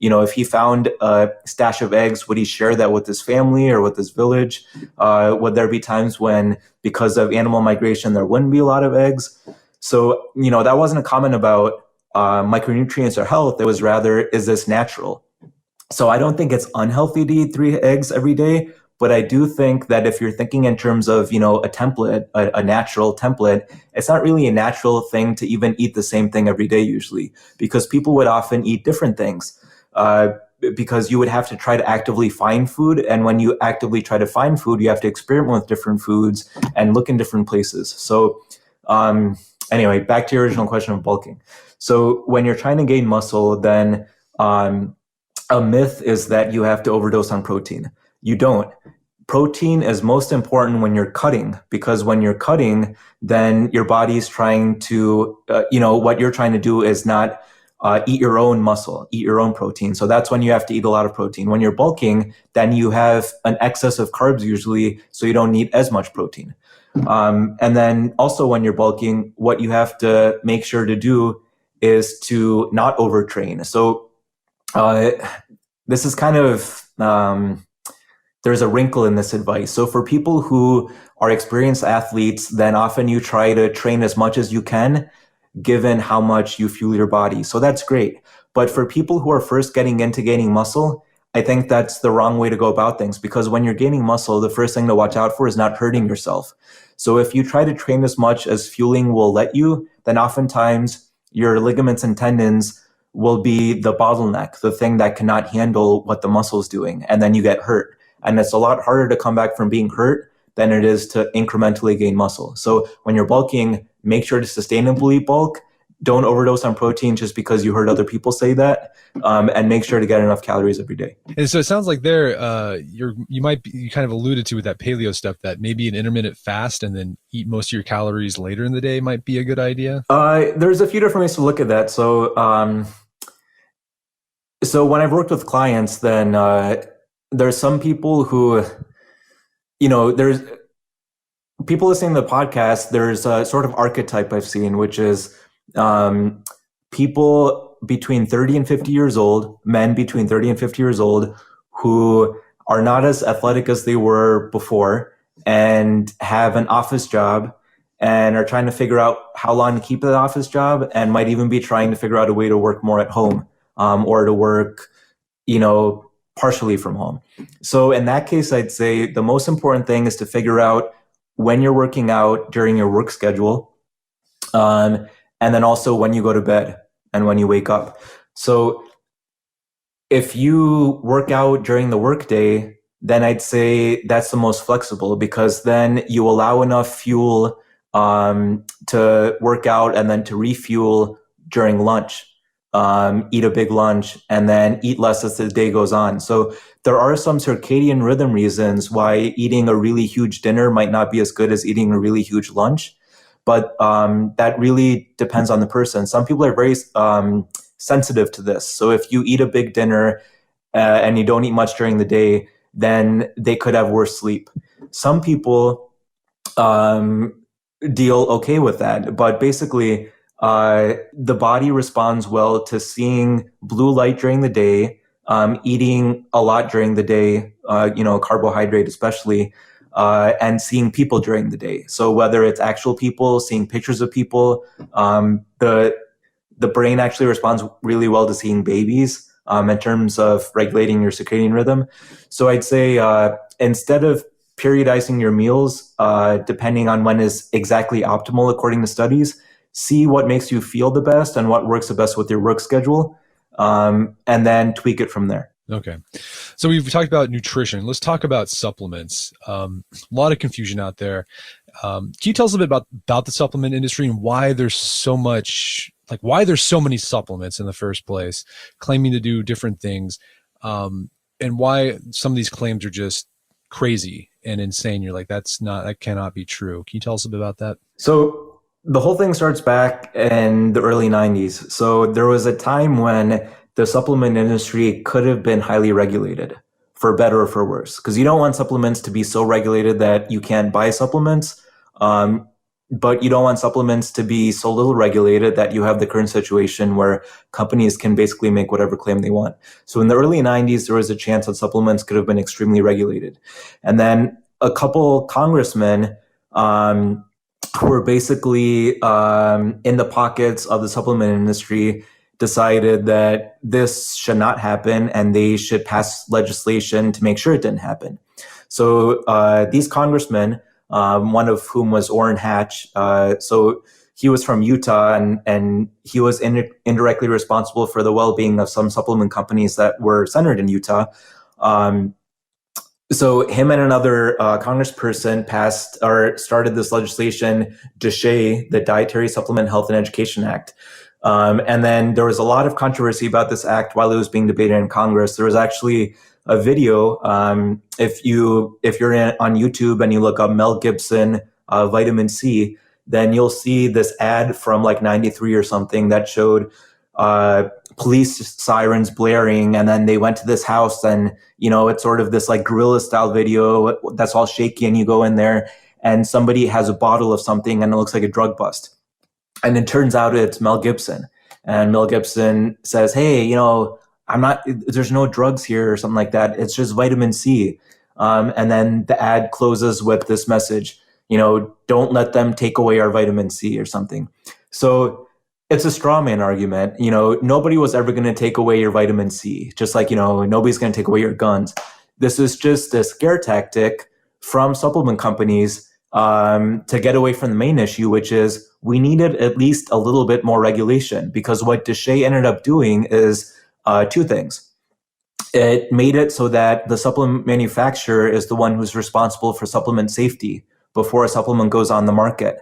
If he found a stash of eggs, would he share that with his family or with his village? Would there be times when, because of animal migration, there wouldn't be a lot of eggs? So, that wasn't a comment about micronutrients or health. It was rather, is this natural? So I don't think it's unhealthy to eat 3 eggs every day, but I do think that if you're thinking in terms of, a template, a natural template, it's not really a natural thing to even eat the same thing every day usually, because people would often eat different things. Because you would have to try to actively find food. And when you actively try to find food, you have to experiment with different foods and look in different places. So anyway, back to your original question of bulking. So when you're trying to gain muscle, then a myth is that you have to overdose on protein. You don't. Protein is most important when you're cutting, because when you're cutting, then your body's trying to, what you're trying to do is not eat your own muscle, eat your own protein. So that's when you have to eat a lot of protein. When you're bulking, then you have an excess of carbs usually, so you don't need as much protein. And then also when you're bulking, what you have to make sure to do is to not overtrain. So this is kind of, there's a wrinkle in this advice. So for people who are experienced athletes, then often you try to train as much as you can, given how much you fuel your body. So that's great. But for people who are first getting into gaining muscle, I think that's the wrong way to go about things, because when you're gaining muscle, the first thing to watch out for is not hurting yourself. So if you try to train as much as fueling will let you, then oftentimes your ligaments and tendons will be the bottleneck, the thing that cannot handle what the muscle is doing, and then you get hurt. And it's a lot harder to come back from being hurt than it is to incrementally gain muscle. So when you're bulking, make sure to sustainably bulk. Don't overdose on protein just because you heard other people say that, and make sure to get enough calories every day. And so it sounds like you kind of alluded to with that paleo stuff that maybe an intermittent fast and then eat most of your calories later in the day might be a good idea. There's a few different ways to look at that. So when I've worked with clients, then there's some people who, there's people listening to the podcast, there's a sort of archetype I've seen, which is people between 30 and 50 years old, men between 30 and 50 years old, who are not as athletic as they were before and have an office job and are trying to figure out how long to keep that office job, and might even be trying to figure out a way to work more at home, or to work, partially from home. So in that case, I'd say the most important thing is to figure out when you're working out during your work schedule, and then also when you go to bed and when you wake up. So if you work out during the workday, then I'd say that's the most flexible, because then you allow enough fuel to work out and then to refuel during lunch. Eat a big lunch and then eat less as the day goes on. So there are some circadian rhythm reasons why eating a really huge dinner might not be as good as eating a really huge lunch. But that really depends on the person. Some people are very sensitive to this. So if you eat a big dinner and you don't eat much during the day, then they could have worse sleep. Some people deal okay with that. But basically, the body responds well to seeing blue light during the day, eating a lot during the day, carbohydrate especially, and seeing people during the day. So whether it's actual people, seeing pictures of people, the brain actually responds really well to seeing babies in terms of regulating your circadian rhythm. So I'd say instead of periodizing your meals, depending on when is exactly optimal according to studies, see what makes you feel the best and what works the best with your work schedule, and then tweak it from there. Okay. So we've talked about nutrition. Let's talk about supplements. A lot of confusion out there. Can you tell us a bit about the supplement industry and why there's so much, like why there's so many supplements in the first place, claiming to do different things, and why some of these claims are just crazy and insane? You're like, that cannot be true. Can you tell us a bit about that? So the whole thing starts back in the early 90s. So there was a time when the supplement industry could have been highly regulated, for better or for worse, because you don't want supplements to be so regulated that you can't buy supplements, but you don't want supplements to be so little regulated that you have the current situation where companies can basically make whatever claim they want. So in the early 90s, there was a chance that supplements could have been extremely regulated. And then a couple congressmen who were basically in the pockets of the supplement industry decided that this should not happen and they should pass legislation to make sure it didn't happen. So these congressmen, one of whom was Orrin Hatch, so he was from Utah and he was indirectly responsible for the well-being of some supplement companies that were centered in Utah. So him and another congressperson started this legislation, DSHEA, the Dietary Supplement Health and Education Act. And then there was a lot of controversy about this act while it was being debated in Congress. There was actually a video. If you're on YouTube and you look up Mel Gibson, vitamin C, then you'll see this ad from like 93 or something that showed police sirens blaring, and then they went to this house, and it's sort of this like guerrilla style video that's all shaky, and you go in there and somebody has a bottle of something and it looks like a drug bust. And it turns out it's Mel Gibson. And Mel Gibson says, hey, there's no drugs here or something like that. It's just vitamin C. And then the ad closes with this message, don't let them take away our vitamin C or something. So it's a straw man argument. Nobody was ever going to take away your vitamin C, just like, nobody's going to take away your guns. This is just a scare tactic from supplement companies to get away from the main issue, which is we needed at least a little bit more regulation, because what DSHEA ended up doing is two things. It made it so that the supplement manufacturer is the one who's responsible for supplement safety before a supplement goes on the market.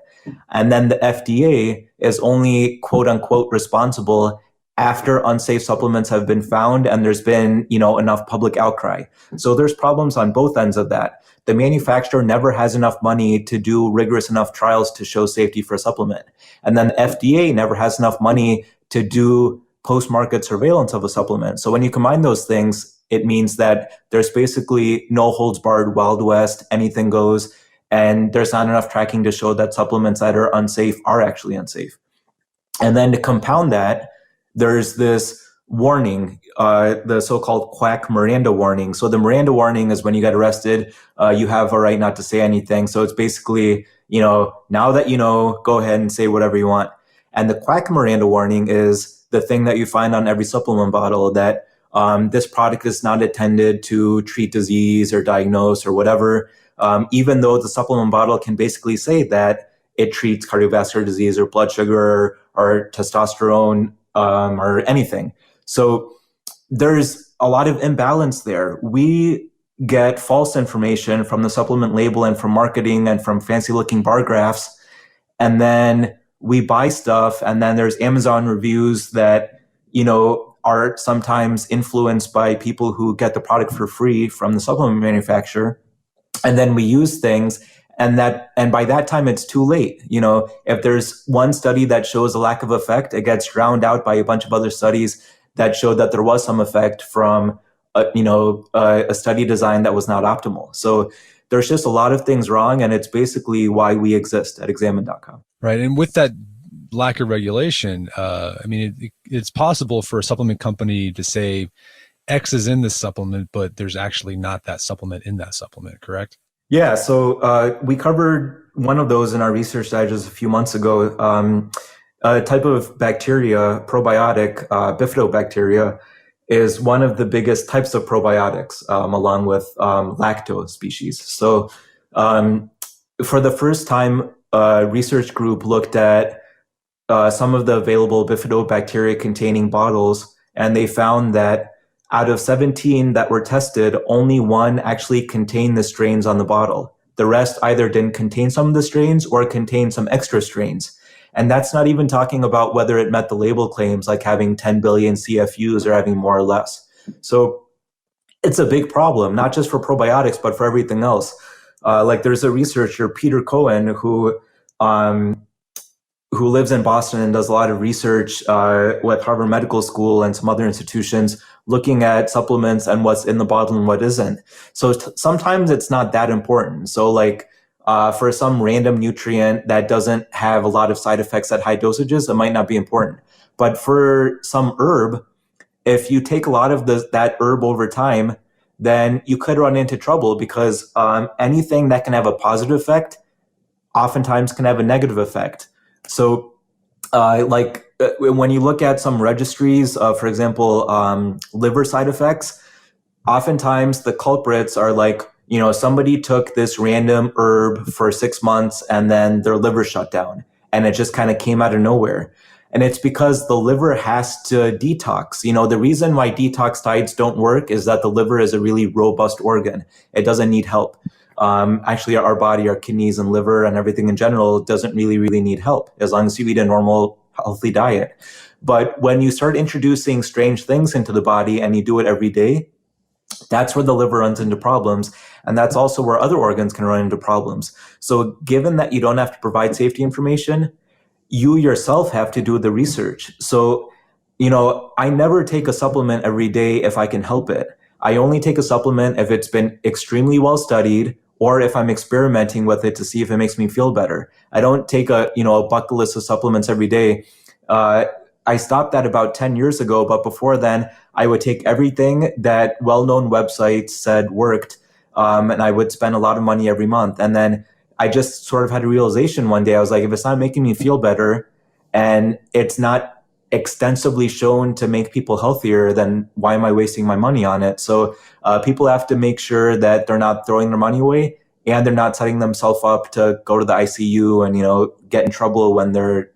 And then the FDA is only quote unquote responsible after unsafe supplements have been found and there's been, enough public outcry. So there's problems on both ends of that. The manufacturer never has enough money to do rigorous enough trials to show safety for a supplement. And then the FDA never has enough money to do post-market surveillance of a supplement. So when you combine those things, it means that there's basically no holds barred, Wild West, anything goes, and there's not enough tracking to show that supplements that are unsafe are actually unsafe. And then to compound that, there's this warning, the so-called quack Miranda warning. So the Miranda warning is when you get arrested, you have a right not to say anything. So it's basically, now that go ahead and say whatever you want. And the quack Miranda warning is the thing that you find on every supplement bottle, that this product is not intended to treat disease or diagnose or whatever, even though the supplement bottle can basically say that it treats cardiovascular disease or blood sugar or testosterone or anything. So there's a lot of imbalance there. We get false information from the supplement label and from marketing and from fancy looking bar graphs. And then we buy stuff, and then there's Amazon reviews that, are sometimes influenced by people who get the product for free from the supplement manufacturer. And then we use things, and by that time it's too late. If there's one study that shows a lack of effect, it gets drowned out by a bunch of other studies that showed that there was some effect from a study design that was not optimal. So there's just a lot of things wrong, and it's basically why we exist at examine.com. Right. And with that lack of regulation, it's possible for a supplement company to say X is in this supplement, but there's actually not that supplement in that supplement, correct? Yeah, so we covered one of those in our research digest a few months ago. A type of bacteria, probiotic, bifidobacteria, is one of the biggest types of probiotics, along with lactose species. So, um, for the first time, a research group looked at some of the available bifidobacteria containing bottles, and they found that out of 17 that were tested, only one actually contained the strains on the bottle. The rest either didn't contain some of the strains or contained some extra strains. And that's not even talking about whether it met the label claims, like having 10 billion CFUs or having more or less. So it's a big problem, not just for probiotics, but for everything else. Like there's a researcher, Peter Cohen, um, who lives in Boston and does a lot of research with Harvard Medical School and some other institutions looking at supplements and what's in the bottle and what isn't. So sometimes it's not that important. So like for some random nutrient that doesn't have a lot of side effects at high dosages, it might not be important. But for some herb, if you take a lot of that herb over time, then you could run into trouble because anything that can have a positive effect oftentimes can have a negative effect. So, when you look at some registries, for example, liver side effects, oftentimes the culprits are like, somebody took this random herb for 6 months and then their liver shut down and it just kind of came out of nowhere. And it's because the liver has to detox. The reason why detox diets don't work is that the liver is a really robust organ. It doesn't need help. Actually, our body, our kidneys and liver and everything in general doesn't really need help as long as you eat a normal, healthy diet. But when you start introducing strange things into the body and you do it every day, that's where the liver runs into problems. And that's also where other organs can run into problems. So given that you don't have to provide safety information, you yourself have to do the research. So, I never take a supplement every day if I can help it. I only take a supplement if it's been extremely well studied or if I'm experimenting with it to see if it makes me feel better. I don't take a bucket list of supplements every day. I stopped that about 10 years ago, but before then, I would take everything that well-known websites said worked, and I would spend a lot of money every month. And then I just sort of had a realization one day. I was like, if it's not making me feel better and it's not extensively shown to make people healthier, then why am I wasting my money on it? So people have to make sure that they're not throwing their money away and they're not setting themselves up to go to the ICU and, get in trouble when they're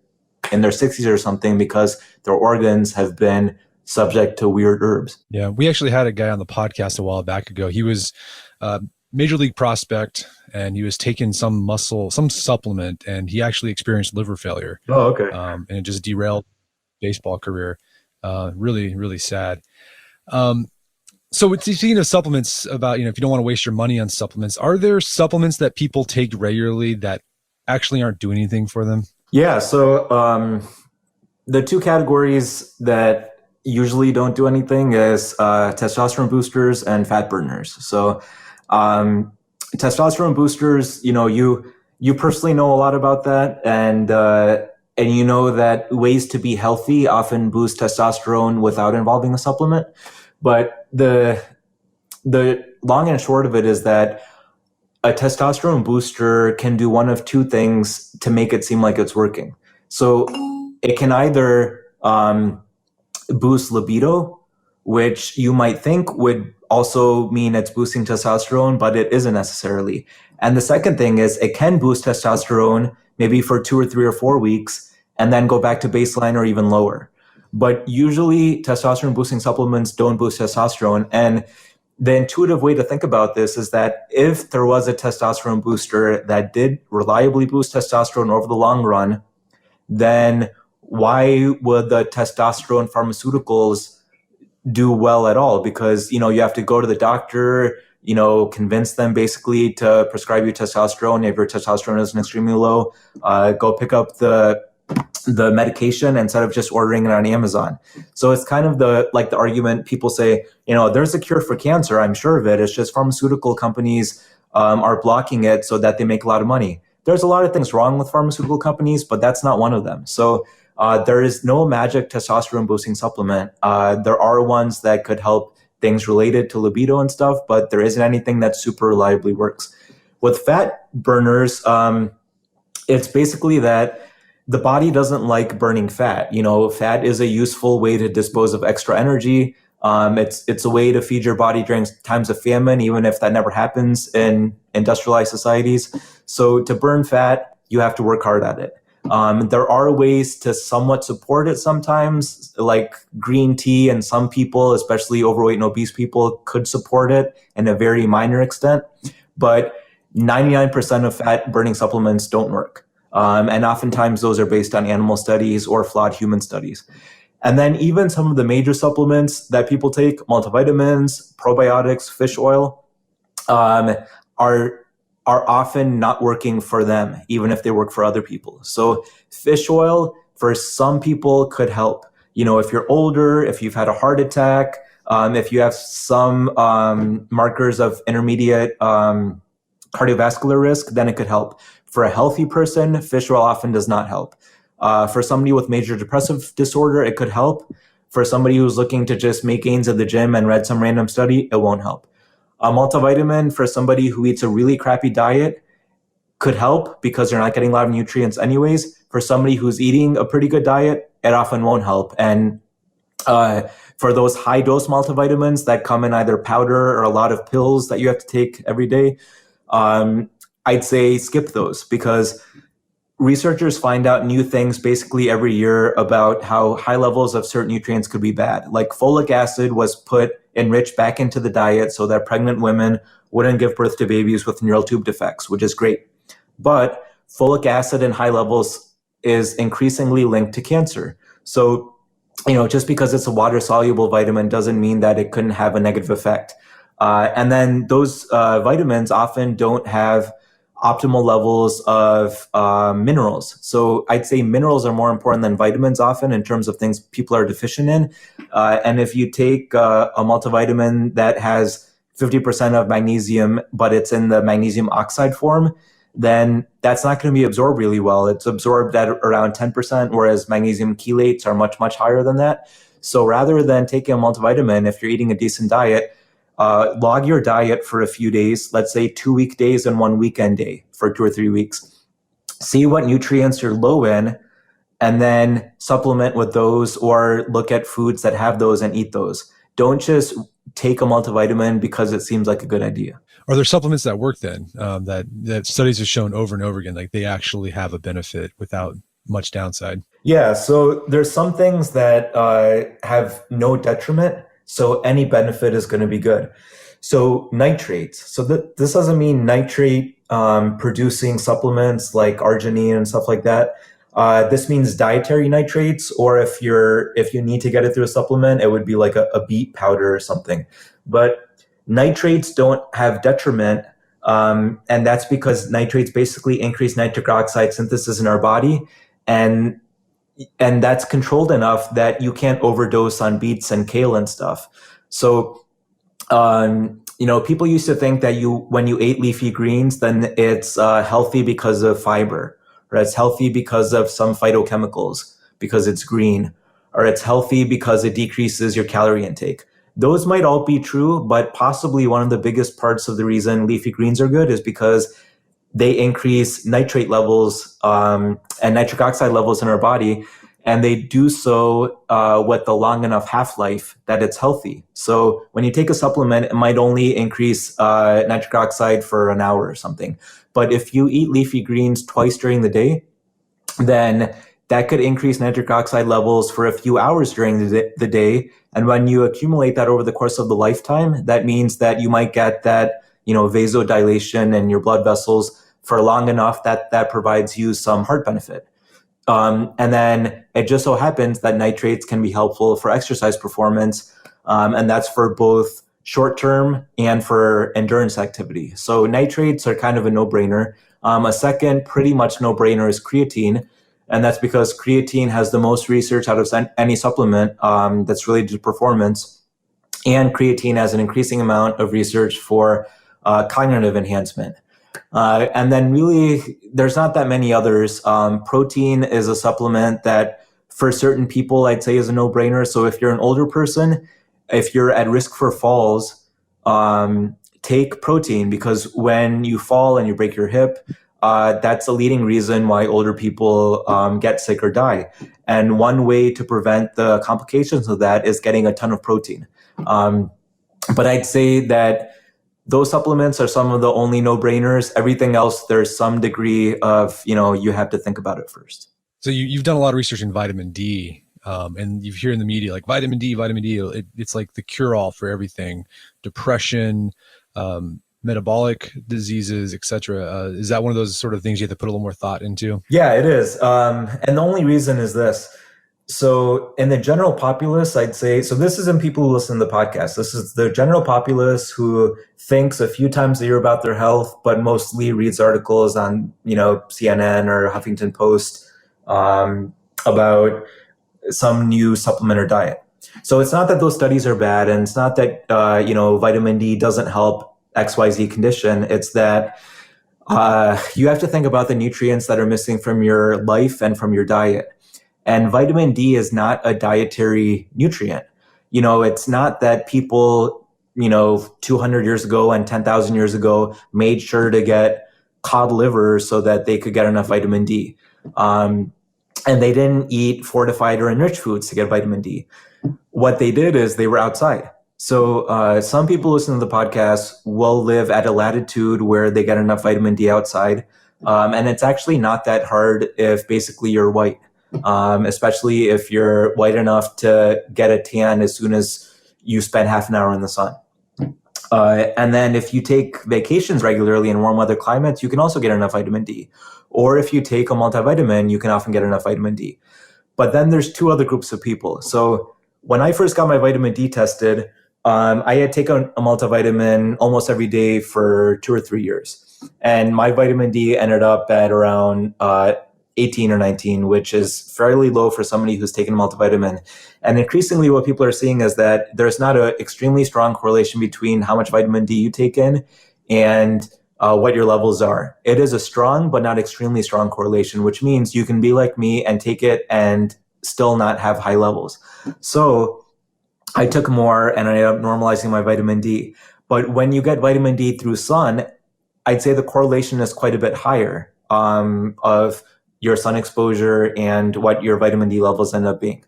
in their 60s or something because their organs have been subject to weird herbs. Yeah, we actually had a guy on the podcast a while back ago. He was major league prospect and he was taking some supplement and he actually experienced liver failure. Oh, okay. And it just derailed baseball career. Really sad. So speaking of supplements, about, if you don't want to waste your money on supplements, are there supplements that people take regularly that actually aren't doing anything for them? Yeah. So the two categories that usually don't do anything is testosterone boosters and fat burners. So testosterone boosters, you personally know a lot about that, and you know that ways to be healthy often boost testosterone without involving a supplement. But the long and short of it is that a testosterone booster can do one of two things to make it seem like it's working. So it can either boost libido, which you might think would also mean it's boosting testosterone, but it isn't necessarily. And the second thing is it can boost testosterone maybe for 2 or 3 or 4 weeks and then go back to baseline or even lower. But usually testosterone boosting supplements don't boost testosterone. And the intuitive way to think about this is that if there was a testosterone booster that did reliably boost testosterone over the long run, then why would the testosterone pharmaceuticals do well at all? Because, you have to go to the doctor, convince them basically to prescribe you testosterone. If your testosterone isn't extremely low, go pick up the medication instead of just ordering it on Amazon. So it's kind of the argument people say, there's a cure for cancer. I'm sure of it. It's just pharmaceutical companies are blocking it so that they make a lot of money. There's a lot of things wrong with pharmaceutical companies, but that's not one of them. So there is no magic testosterone boosting supplement. There are ones that could help things related to libido and stuff, but there isn't anything that super reliably works. With fat burners, it's basically that the body doesn't like burning fat. Fat is a useful way to dispose of extra energy. It's a way to feed your body during times of famine, even if that never happens in industrialized societies. So to burn fat, you have to work hard at it. There are ways to somewhat support it sometimes, like green tea, and some people, especially overweight and obese people, could support it in a very minor extent. But 99% of fat burning supplements don't work. And oftentimes those are based on animal studies or flawed human studies. And then even some of the major supplements that people take, multivitamins, probiotics, fish oil, are often not working for them, even if they work for other people. So fish oil for some people could help. If you're older, if you've had a heart attack, if you have some markers of intermediate cardiovascular risk, then it could help. For a healthy person, fish oil often does not help. For somebody with major depressive disorder, it could help. For somebody who's looking to just make gains at the gym and read some random study, it won't help. A multivitamin for somebody who eats a really crappy diet could help because they're not getting a lot of nutrients anyways. For somebody who's eating a pretty good diet, it often won't help. And for those high dose multivitamins that come in either powder or a lot of pills that you have to take every day, I'd say skip those, because researchers find out new things basically every year about how high levels of certain nutrients could be bad. Like folic acid was enriched back into the diet so that pregnant women wouldn't give birth to babies with neural tube defects, which is great. But folic acid in high levels is increasingly linked to cancer. So, just because it's a water-soluble vitamin doesn't mean that it couldn't have a negative effect. And then those vitamins often don't have optimal levels of minerals. So I'd say minerals are more important than vitamins often in terms of things people are deficient in. And if you take a multivitamin that has 50% of magnesium, but it's in the magnesium oxide form, then that's not going to be absorbed really well. It's absorbed at around 10%, whereas magnesium chelates are much, much higher than that. So rather than taking a multivitamin, if you're eating a decent diet, log your diet for a few days, let's say 2 weekdays and 1 weekend day for 2 or 3 weeks. See what nutrients you're low in, and then supplement with those, or look at foods that have those and eat those. Don't just take a multivitamin because it seems like a good idea. Are there supplements that work then, that studies have shown over and over again, like they actually have a benefit without much downside? Yeah, so there's some things that have no detriment, so any benefit is going to be good. So nitrates. So this doesn't mean nitrate producing supplements like arginine and stuff like that. This means dietary nitrates, or if you need to get it through a supplement, it would be like a beet powder or something. But nitrates don't have detriment, and that's because nitrates basically increase nitric oxide synthesis in our body, and that's controlled enough that you can't overdose on beets and kale and stuff. So, people used to think that when you ate leafy greens, then it's healthy because of fiber, or it's healthy because of some phytochemicals, because it's green, or it's healthy because it decreases your calorie intake. Those might all be true, but possibly one of the biggest parts of the reason leafy greens are good is because they increase nitrate levels and nitric oxide levels in our body, and they do so with a long enough half-life that it's healthy. So when you take a supplement, it might only increase nitric oxide for an hour or something. But if you eat leafy greens twice during the day, then that could increase nitric oxide levels for a few hours during the day. And when you accumulate that over the course of the lifetime, that means that you might get that, vasodilation in your blood vessels for long enough that provides you some heart benefit. And then it just so happens that nitrates can be helpful for exercise performance. And that's for both short-term and for endurance activity. So nitrates are kind of a no-brainer. A second pretty much no-brainer is creatine. And that's because creatine has the most research out of any supplement that's related to performance. And creatine has an increasing amount of research for cognitive enhancement. And then really, there's not that many others. Protein is a supplement that for certain people, I'd say is a no-brainer. So if you're an older person, if you're at risk for falls, take protein, because when you fall and you break your hip, that's a leading reason why older people get sick or die. And one way to prevent the complications of that is getting a ton of protein. But I'd say that those supplements are some of the only no-brainers. Everything else, there's some degree of, you have to think about it first. So you've done a lot of research in vitamin D, and you hear in the media like vitamin D, it's like the cure-all for everything, depression, metabolic diseases, etc. Is that one of those sort of things you have to put a little more thought into? Yeah, it is. And the only reason is this. So in the general populace, I'd say, so this isn't people who listen to the podcast. This is the general populace who thinks a few times a year about their health, but mostly reads articles on, CNN or Huffington Post about some new supplement or diet. So it's not that those studies are bad, and it's not that, vitamin D doesn't help XYZ condition. It's that you have to think about the nutrients that are missing from your life and from your diet. And vitamin D is not a dietary nutrient. It's not that people, 200 years ago and 10,000 years ago made sure to get cod liver so that they could get enough vitamin D. And they didn't eat fortified or enriched foods to get vitamin D. What they did is they were outside. So some people listening to the podcast will live at a latitude where they get enough vitamin D outside. And it's actually not that hard if basically you're white. Especially if you're white enough to get a tan as soon as you spend half an hour in the sun. And then if you take vacations regularly in warm weather climates, you can also get enough vitamin D. Or if you take a multivitamin, you can often get enough vitamin D. But then there's two other groups of people. So when I first got my vitamin D tested, I had taken a multivitamin almost every day for 2 or 3 years. And my vitamin D ended up at around 18 or 19, which is fairly low for somebody who's taken a multivitamin. And increasingly what people are seeing is that there's not an extremely strong correlation between how much vitamin D you take in and what your levels are. It is a strong but not extremely strong correlation, which means you can be like me and take it and still not have high levels. So I took more and I ended up normalizing my vitamin D. But when you get vitamin D through sun, I'd say the correlation is quite a bit higher of your sun exposure and what your vitamin D levels end up being.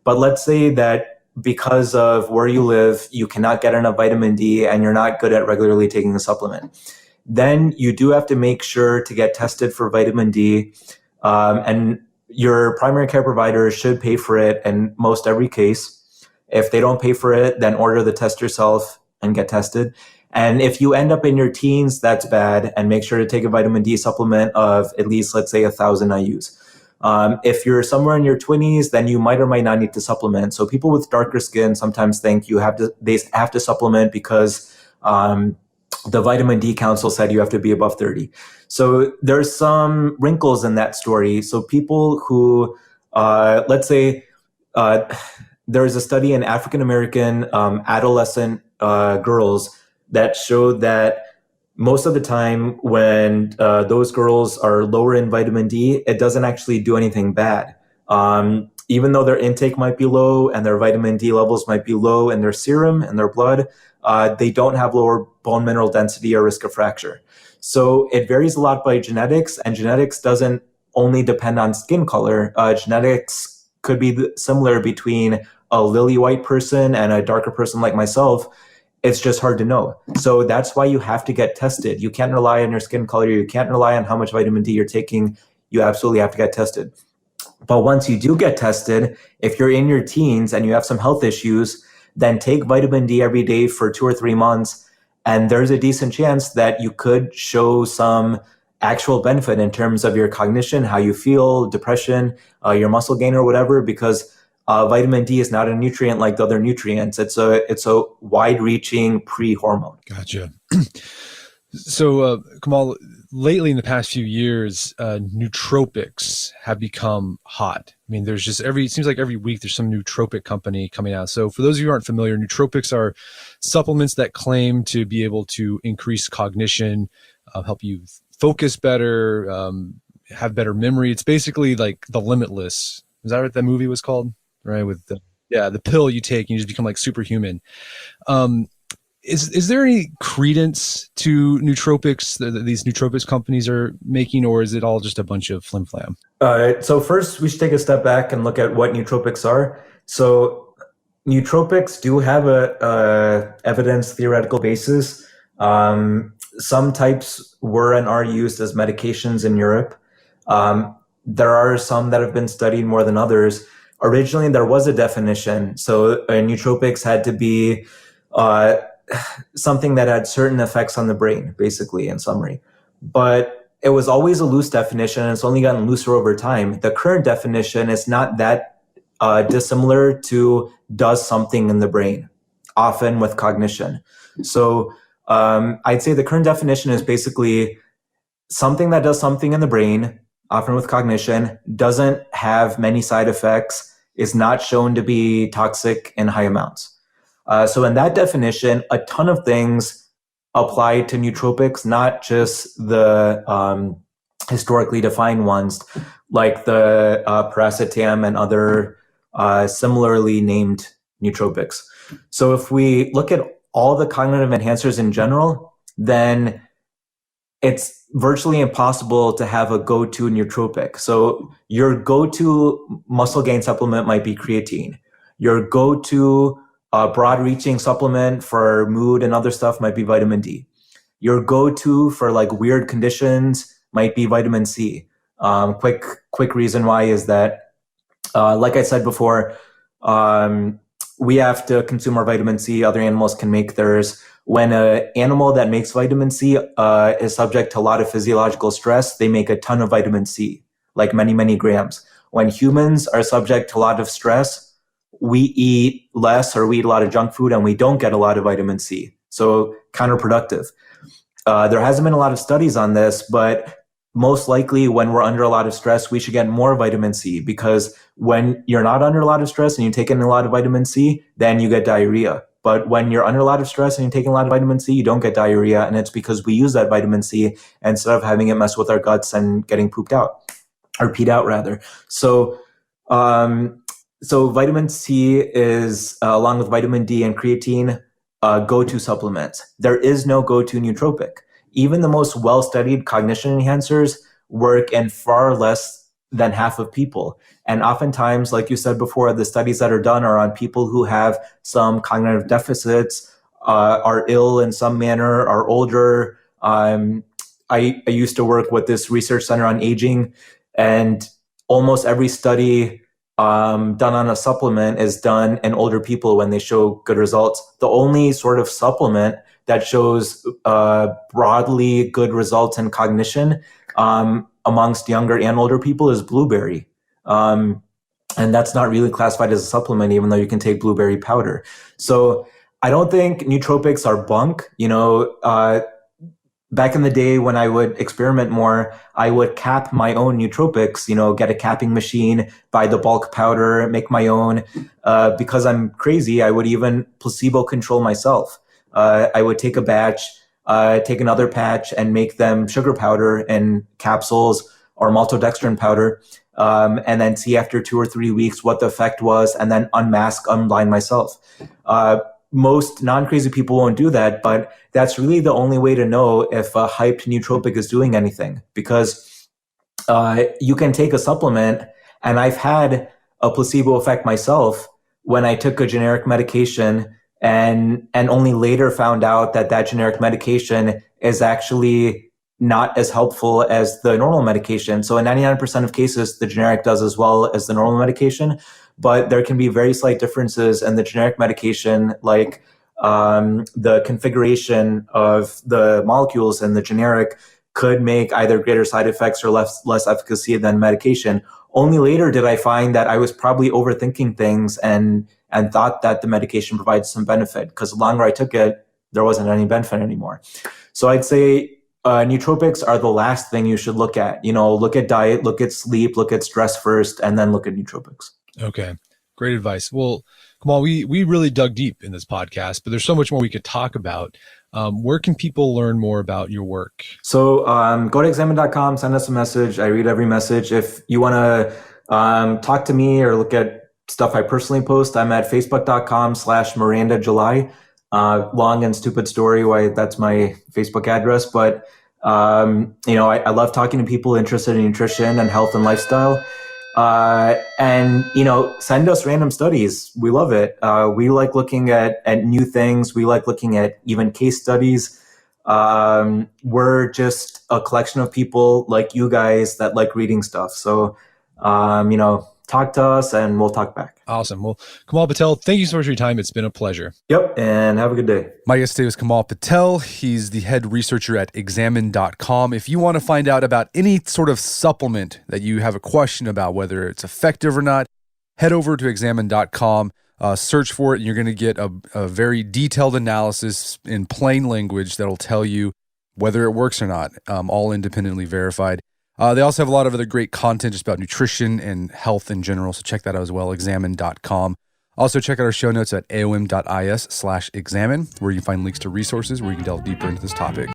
But let's say that because of where you live, you cannot get enough vitamin D and you're not good at regularly taking a supplement. Then you do have to make sure to get tested for vitamin D. And your primary care provider should pay for it in most every case. If they don't pay for it, then order the test yourself and get tested. And if you end up in your teens, that's bad. And make sure to take a vitamin D supplement of at least, let's say, 1,000 IUs. If you're somewhere in your 20s, then you might or might not need to supplement. So people with darker skin sometimes think they have to supplement because the vitamin D council said you have to be above 30. So there's some wrinkles in that story. So people who, let's say, there's a study in African-American adolescent girls that showed that most of the time when those girls are lower in vitamin D, it doesn't actually do anything bad. Even though their intake might be low and their vitamin D levels might be low in their serum and their blood, they don't have lower bone mineral density or risk of fracture. So it varies a lot by genetics, and genetics doesn't only depend on skin color. Genetics could be similar between a lily white person and a darker person like myself. It's just hard to know. So that's why you have to get tested. You can't rely on your skin color. You can't rely on how much vitamin D you're taking. You absolutely have to get tested. But once you do get tested, if you're in your teens and you have some health issues, then take vitamin D every day for 2 or 3 months. And there's a decent chance that you could show some actual benefit in terms of your cognition, how you feel, depression, your muscle gain or whatever, because vitamin D is not a nutrient like the other nutrients. It's a wide-reaching pre-hormone. Gotcha. So, Kamal, lately in the past few years, nootropics have become hot. I mean, there's just it seems like every week there's some nootropic company coming out. So for those of you who aren't familiar, nootropics are supplements that claim to be able to increase cognition, help you focus better, have better memory. It's basically like the Limitless. Is that what that movie was called? Right? With the pill you take and you just become like superhuman. Is there any credence to nootropics that these nootropics companies are making, or is it all just a bunch of flim flam? So first, we should take a step back and look at what nootropics are. So nootropics do have a evidence theoretical basis. Some types were and are used as medications in Europe. There are some that have been studied more than others. Originally, there was a definition. So nootropics had to be something that had certain effects on the brain, basically, in summary. But it was always a loose definition, and it's only gotten looser over time. The current definition is not that dissimilar to does something in the brain, often with cognition. So I'd say the current definition is basically something that does something in the brain, often with cognition, doesn't have many side effects, is not shown to be toxic in high amounts. So in that definition, a ton of things apply to nootropics, not just the historically defined ones, like the paracetam and other similarly named nootropics. So if we look at all the cognitive enhancers in general, then it's virtually impossible to have a go-to nootropic. So your go-to muscle gain supplement might be creatine. Your go-to broad-reaching supplement for mood and other stuff might be vitamin D. Your go-to for like weird conditions might be vitamin C. Quick reason why is that, like I said before, we have to consume our vitamin C. Other animals can make theirs. When an animal that makes vitamin C is subject to a lot of physiological stress, they make a ton of vitamin C, like many, many grams. When humans are subject to a lot of stress, we eat less or we eat a lot of junk food and we don't get a lot of vitamin C. So counterproductive. There hasn't been a lot of studies on this, but most likely when we're under a lot of stress, we should get more vitamin C, because when you're not under a lot of stress and you take in a lot of vitamin C, then you get diarrhea. But when you're under a lot of stress and you're taking a lot of vitamin C, you don't get diarrhea. And it's because we use that vitamin C instead of having it mess with our guts and getting pooped out, or peed out rather. So vitamin C is, along with vitamin D and creatine, go-to supplements. There is no go-to nootropic. Even the most well-studied cognition enhancers work in far less than half of people. And oftentimes, like you said before, the studies that are done are on people who have some cognitive deficits, are ill in some manner, are older. I used to work with this research center on aging, and almost every study done on a supplement is done in older people when they show good results. The only sort of supplement that shows broadly good results in cognition amongst younger and older people is blueberry. And that's not really classified as a supplement, even though you can take blueberry powder. So I don't think nootropics are bunk. Back in the day when I would experiment more, I would cap my own nootropics, get a capping machine, buy the bulk powder, make my own. Because I'm crazy, I would even placebo control myself. I would take a batch, take another batch, and make them sugar powder in capsules or maltodextrin powder, and then see after 2 or 3 weeks what the effect was, and then unblind myself. Most non-crazy people won't do that, but that's really the only way to know if a hyped nootropic is doing anything, because you can take a supplement, and I've had a placebo effect myself when I took a generic medication and only later found out that generic medication is actually not as helpful as the normal medication. So in 99% of cases, the generic does as well as the normal medication, but there can be very slight differences in the generic medication, like the configuration of the molecules in the generic could make either greater side effects or less efficacy than medication. Only later did I find that I was probably overthinking things and thought that the medication provides some benefit, because the longer I took it, there wasn't any benefit anymore. So I'd say nootropics are the last thing you should look at. Look at diet, look at sleep, look at stress first, and then look at nootropics. Okay. Great advice. Well, Kamal, we really dug deep in this podcast, but there's so much more we could talk about. Where can people learn more about your work? So go to examine.com, send us a message. I read every message. If you want to talk to me or look at stuff I personally post, I'm at facebook.com/Miranda July. Long and stupid story why that's my Facebook address. But, I love talking to people interested in nutrition and health and lifestyle. Send us random studies. We love it. We like looking at new things. We like looking at even case studies. We're just a collection of people like you guys that like reading stuff. So, talk to us and we'll talk back. Awesome. Well, Kamal Patel, thank you so much for your time. It's been a pleasure. Yep. And have a good day. My guest today was Kamal Patel. He's the head researcher at examine.com. If you want to find out about any sort of supplement that you have a question about, whether it's effective or not, head over to examine.com, search for it, and you're going to get a very detailed analysis in plain language that'll tell you whether it works or not, all independently verified. They also have a lot of other great content just about nutrition and health in general, so check that out as well, examine.com. Also, check out our show notes at aom.is/examine, where you can find links to resources where you can delve deeper into this topic.